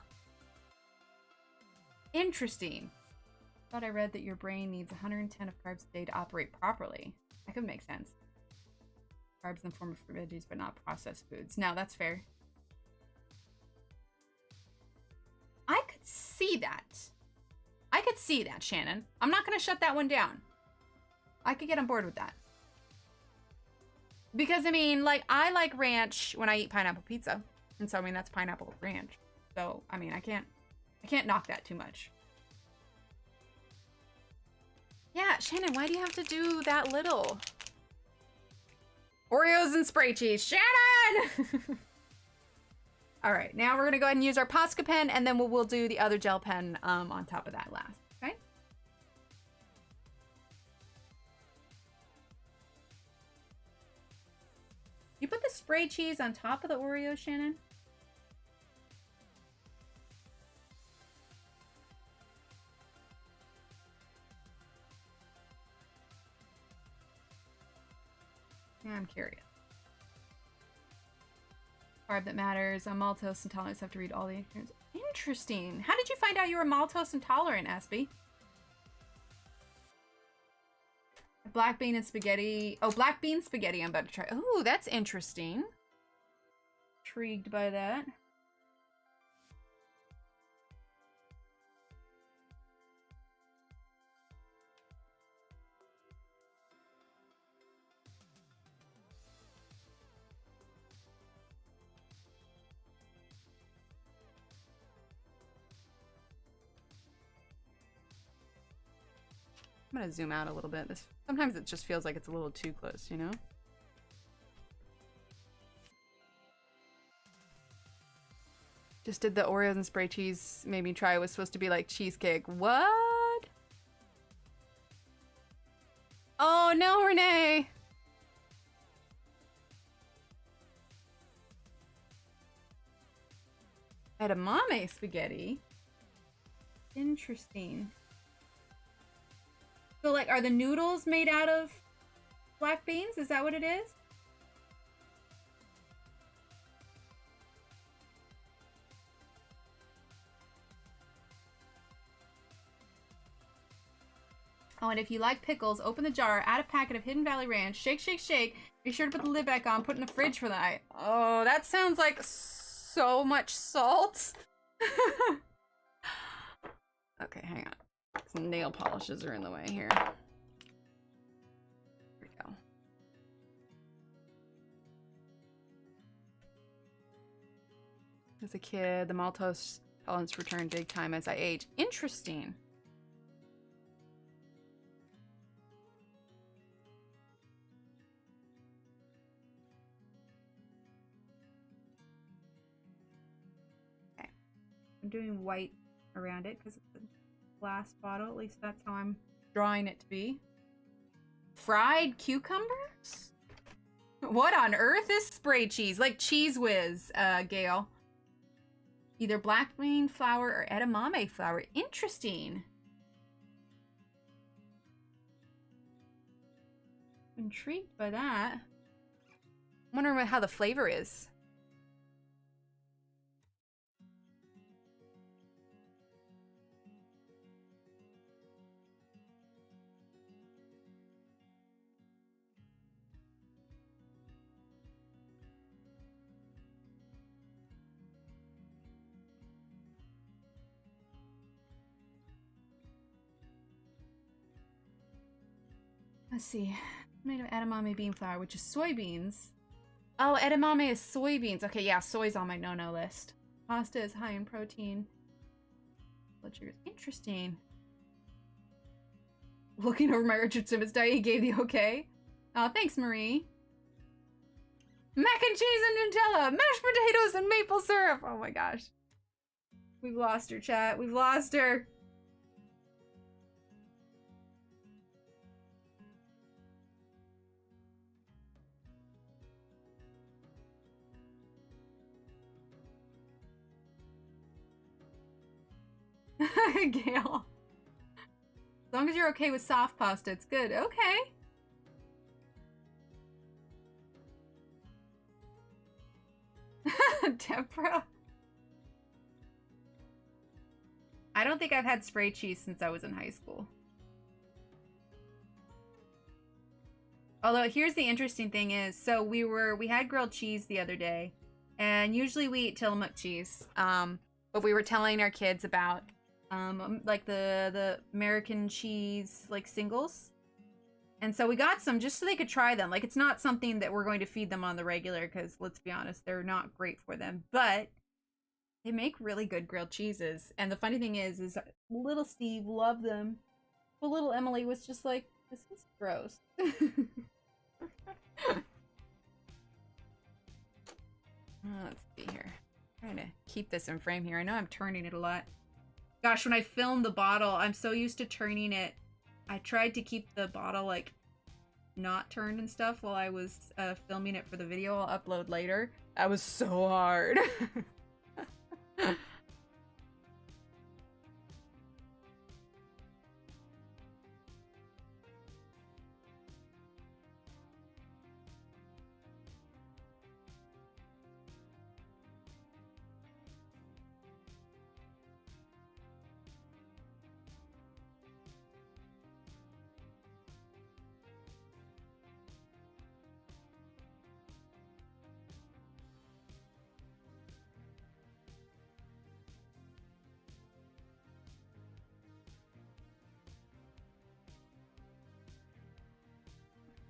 Interesting. Thought I read that your brain needs 110 of carbs a day to operate properly. That could make sense. Carbs in the form of veggies, but not processed foods. No, that's fair. I could see that. I could see that, Shannon. I'm not going to shut that one down. I could get on board with that. Because, I mean, like, I like ranch when I eat pineapple pizza. And so, I mean, that's pineapple ranch. So, I mean, I can't knock that too much. Yeah, Shannon, why do you have to do that little? Oreos and spray cheese. Shannon! All right, now we're going to go ahead and use our Posca pen, and then we'll do the other gel pen on top of that last, okay? You put the spray cheese on top of the Oreos, Shannon? Yeah, I'm curious. Carb that matters. I'm maltose intolerant. So I have to read all the ingredients. Interesting. How did you find out you were maltose intolerant, Aspie? Black bean and spaghetti. Oh, black bean spaghetti I'm about to try. Oh, that's interesting. Intrigued by that. I'm gonna zoom out a little bit. Sometimes it just feels like it's a little too close, you know? Just did the Oreos and spray cheese, made me try. It was supposed to be like cheesecake. What? Oh no, Renee! Edamame spaghetti? Interesting. So, like, are the noodles made out of black beans? Is that what it is? Oh, and if you like pickles, open the jar, add a packet of Hidden Valley Ranch, shake, shake, shake. Be sure to put the lid back on, put it in the fridge for the night. Oh, that sounds like so much salt. Okay, hang on. Some nail polishes are in the way here. Here we go. As a kid, the maltose tolerance returned big time as I age. Interesting. Okay. I'm doing white around it because it's a glass bottle. At least that's how I'm drawing it to be. Fried cucumbers? What on earth is spray cheese? Like Cheese Whiz, Gail. Either black bean flour or edamame flour. Interesting. Intrigued by that. I wonder how the flavor is. Let's see. Made of edamame bean flour, which is soybeans. Oh, edamame is soybeans. Okay, yeah, soy's on my no-no list. Pasta is high in protein. Blood sugars. Interesting. Looking over my Richard Simmons diet, he gave the okay. Oh, thanks, Marie. Mac and cheese and Nutella, mashed potatoes and maple syrup. Oh my gosh. We've lost her, chat. We've lost her. Gail. As long as you're okay with soft pasta, it's good. Okay. Deborah. I don't think I've had spray cheese since I was in high school. Although here's the interesting thing is, so we had grilled cheese the other day, and usually we eat Tillamook cheese. But we were telling our kids about like the American cheese like singles. And so we got some just so they could try them. Like, it's not something that we're going to feed them on the regular because, let's be honest, they're not great for them. But they make really good grilled cheeses. And the funny thing is little Steve loved them. But little Emily was just like, this is gross. Let's see here. I'm trying to keep this in frame here. I know I'm turning it a lot. Gosh, when I filmed the bottle, I'm so used to turning it. I tried to keep the bottle, like, not turned and stuff while I was filming it for the video I'll upload later. That was so hard.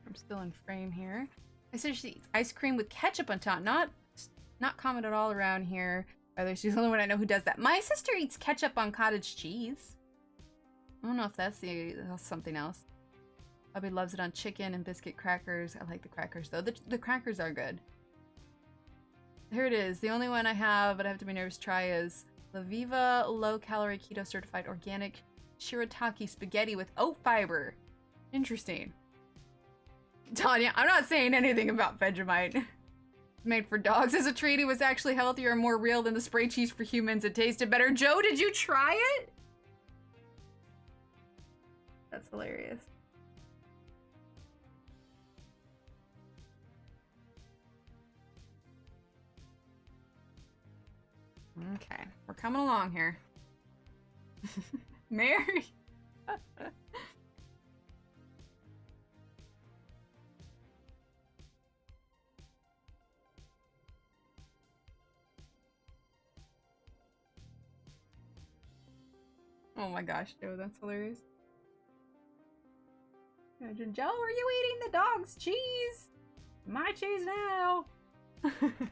I'm still in frame here. I said she eats ice cream with ketchup on top. Not common at all around here. She's the only one I know who does that. My sister eats ketchup on cottage cheese. I don't know if that's something else. Bobby loves it on chicken and biscuit crackers. I like the crackers though. The crackers are good. Here it is. The only one I have, but I have to be nervous to try is La Viva low-calorie keto certified organic shirataki spaghetti with oat fiber. Interesting. Tanya, I'm not saying anything about Vegemite. Made for dogs as a treat. It was actually healthier and more real than the spray cheese for humans. It tasted better. Joe, did you try it? That's hilarious. Okay, we're coming along here. Mary. Oh my gosh, Joe, that's hilarious. Imagine, Joe, are you eating the dog's cheese? My cheese now. Can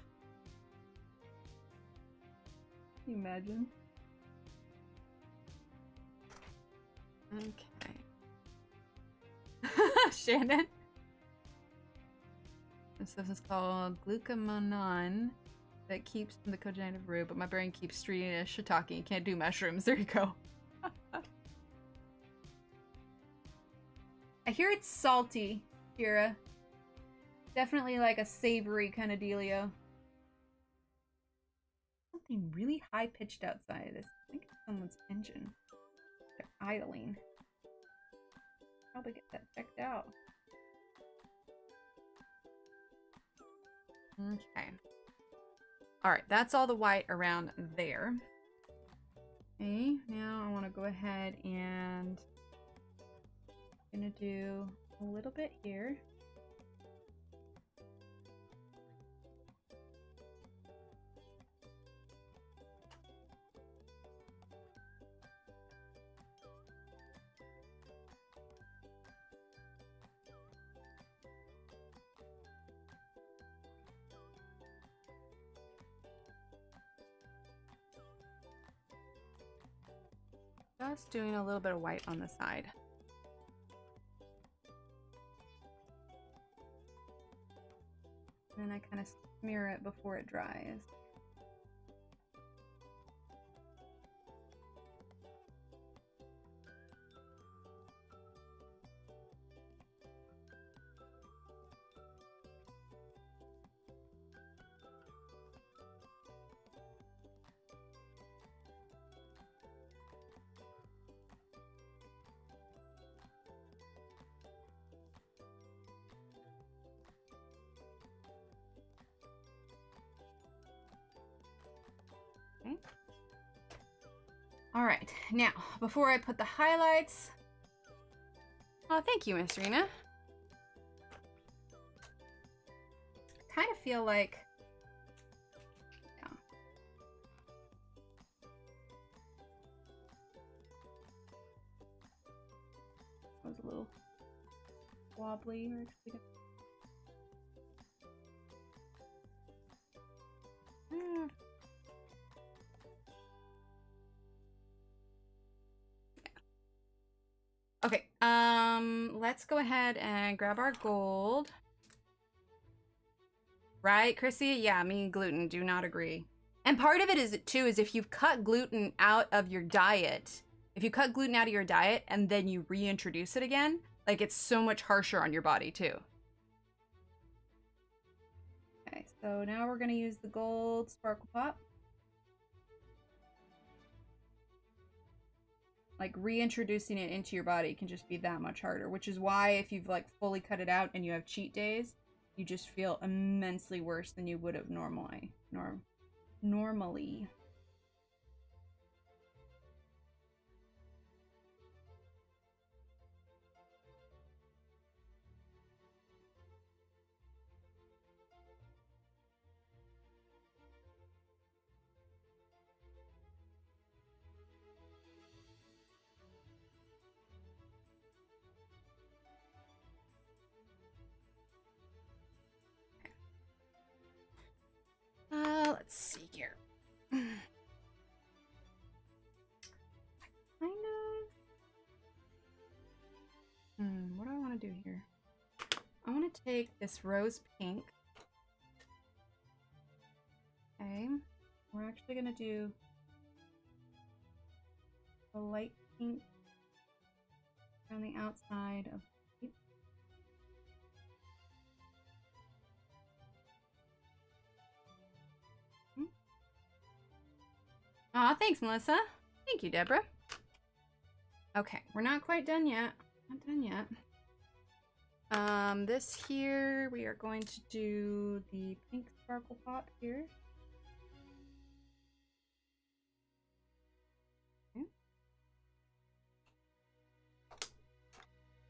you imagine? Okay. Shannon. This stuff is called glucomannan that keeps the cogenitive root, but my brain keeps treating it as shiitake. Can't do mushrooms. There you go. I hear it's salty, Kira. Definitely like a savory kind of dealio. Something really high-pitched outside of this. I think it's someone's engine. They're idling. Probably get that checked out. Okay. All right, that's all the white around there. Okay, now I want to go ahead and I'm gonna do a little bit here. Just doing a little bit of white on the side. And then I kind of smear it before it dries. Okay. All right, now before I put the highlights, oh, thank you, Miss Rena. I kind of feel like, yeah. That was a little wobbly. Okay, let's go ahead and grab our gold. Right, Chrissy? Yeah, me and gluten do not agree. And part of it is, too, is if you've cut gluten out of your diet, if you cut gluten out of your diet and then you reintroduce it again, like, it's so much harsher on your body, too. Okay, so now we're going to use the gold sparkle pop. Like, reintroducing it into your body can just be that much harder, which is why if you've, like, fully cut it out and you have cheat days, you just feel immensely worse than you would have normally. Normally. Let's see here. What do I want to do here? I want to take this rose pink. Okay. We're actually going to do a light pink on the outside of the Aw, thanks, Melissa. Thank you, Deborah. Okay, we're not quite done yet. Not done yet. This here, we are going to do the pink sparkle pop here. Okay.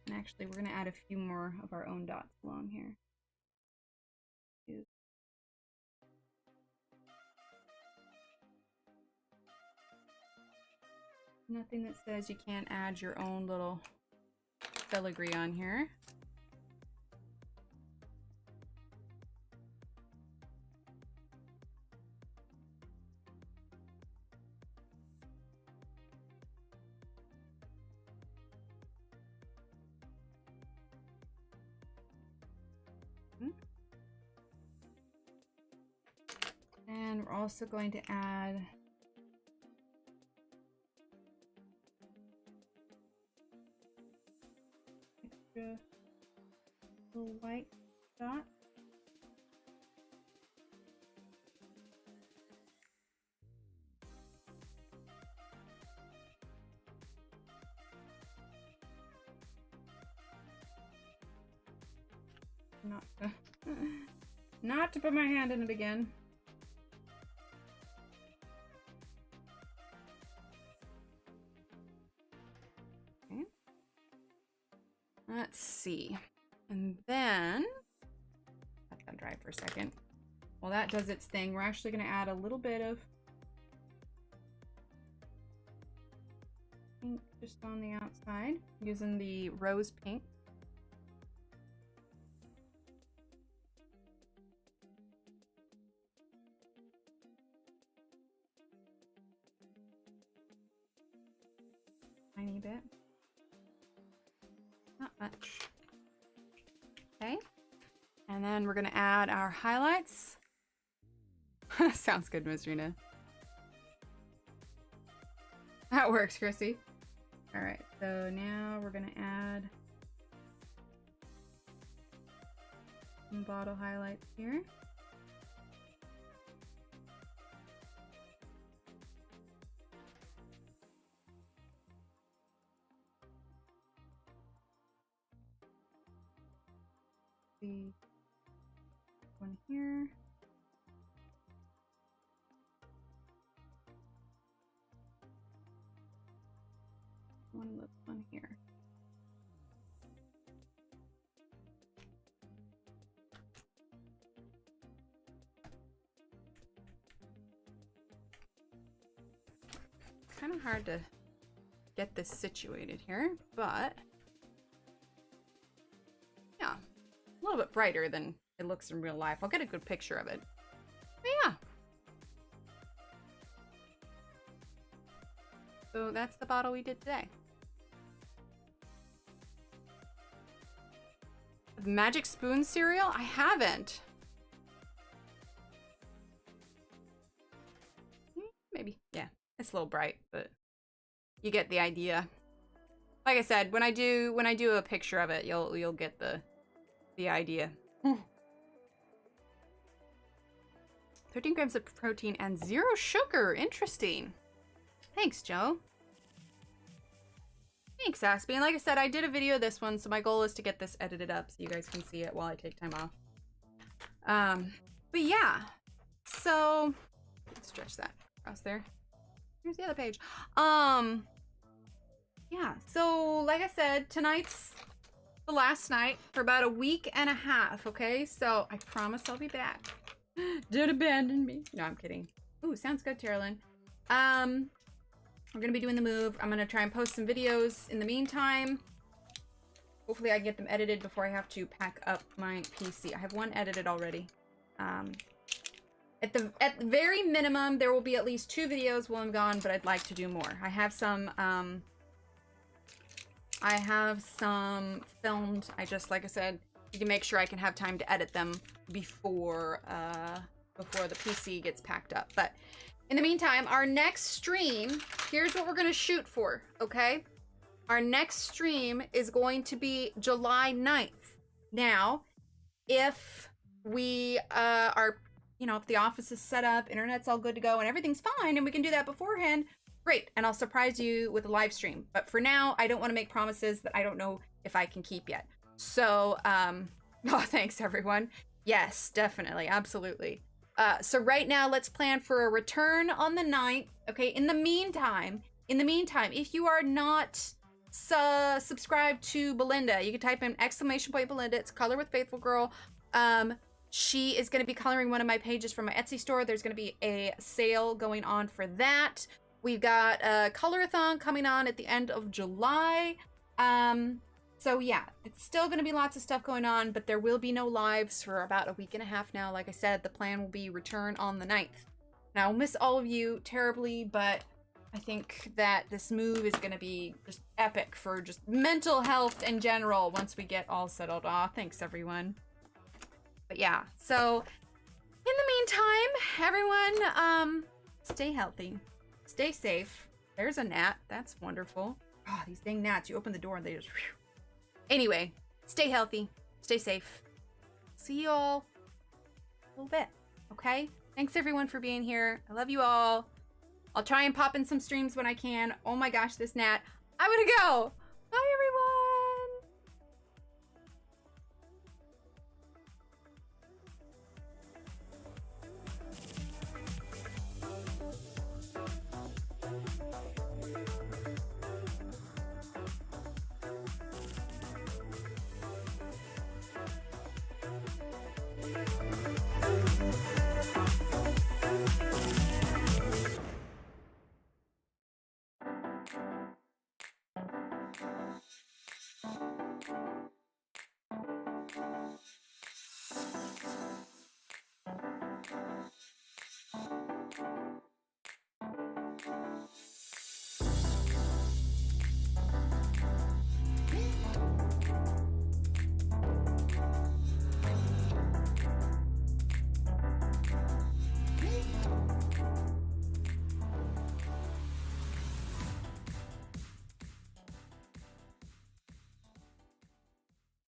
And actually, we're going to add a few more of our own dots along here. Nothing that says you can't add your own little filigree on here. And we're also going to add extra little white dot. not to put my hand in it again. Okay. Let's see. And then, let that dry for a second. While that does its thing, we're actually going to add a little bit of pink just on the outside, using the rose pink. Tiny bit. Not much. Okay. And then we're going to add our highlights. Sounds good, Miss Rena. That works, Chrissy. All right, so now we're going to add some bottle highlights here. See one here. One here. Kind of hard to get this situated here, but yeah, a little bit brighter than it looks in real life. I'll get a good picture of it. But yeah. So that's the bottle we did today. Magic Spoon cereal? I haven't. Maybe. Yeah, it's a little bright, but you get the idea. Like I said, when I do a picture of it, you'll get the idea. 13 grams of protein and 0 sugar. Interesting. Thanks, Joe. Thanks, Aspie. And like I said, I did a video of this one, so my goal is to get this edited up so you guys can see it while I take time off. But yeah. So, let's stretch that across there. Here's the other page. Yeah, so like I said, tonight's the last night for about a week and a half, okay? So, I promise I'll be back. Don't abandon me. No, I'm kidding. Ooh, sounds good, Terralyn. We're gonna be doing the move. I'm gonna try and post some videos in the meantime. Hopefully I can get them edited before I have to pack up my PC. I have one edited already. At the very minimum, there will be at least 2 videos while I'm gone, but I'd like to do more. I have some filmed. I just, like I said, need to make sure I can have time to edit them before the PC gets packed up. But in the meantime, our next stream, here's what we're going to shoot for, okay? Our next stream is going to be July 9th. Now, if we are, you know, if the office is set up, internet's all good to go, and everything's fine, and we can do that beforehand, great. And I'll surprise you with a live stream. But for now, I don't want to make promises that I don't know if I can keep yet. So, oh, thanks, everyone. Yes, definitely. Absolutely. So right now, let's plan for a return on the 9th. Okay, in the meantime, if you are not subscribed to Belinda, you can type in !Belinda. It's Color with Faithful Girl. She is going to be coloring one of my pages from my Etsy store. There's going to be a sale going on for that. We've got a colorathon coming on at the end of July. So yeah, it's still going to be lots of stuff going on, but there will be no lives for about a week and a half now. Like I said, the plan will be return on the 9th. Now, I'll miss all of you terribly, but I think that this move is going to be just epic for just mental health in general once we get all settled. Aw, thanks everyone. But yeah, so in the meantime, everyone, stay healthy, stay safe. There's a gnat. That's wonderful. Oh, these dang gnats. You open the door and they just... Whew. Anyway, stay healthy, stay safe. See you all in a little bit, okay? Thanks everyone for being here. I love you all. I'll try and pop in some streams when I can. Oh my gosh, this gnat. I'm gonna go. Bye everyone.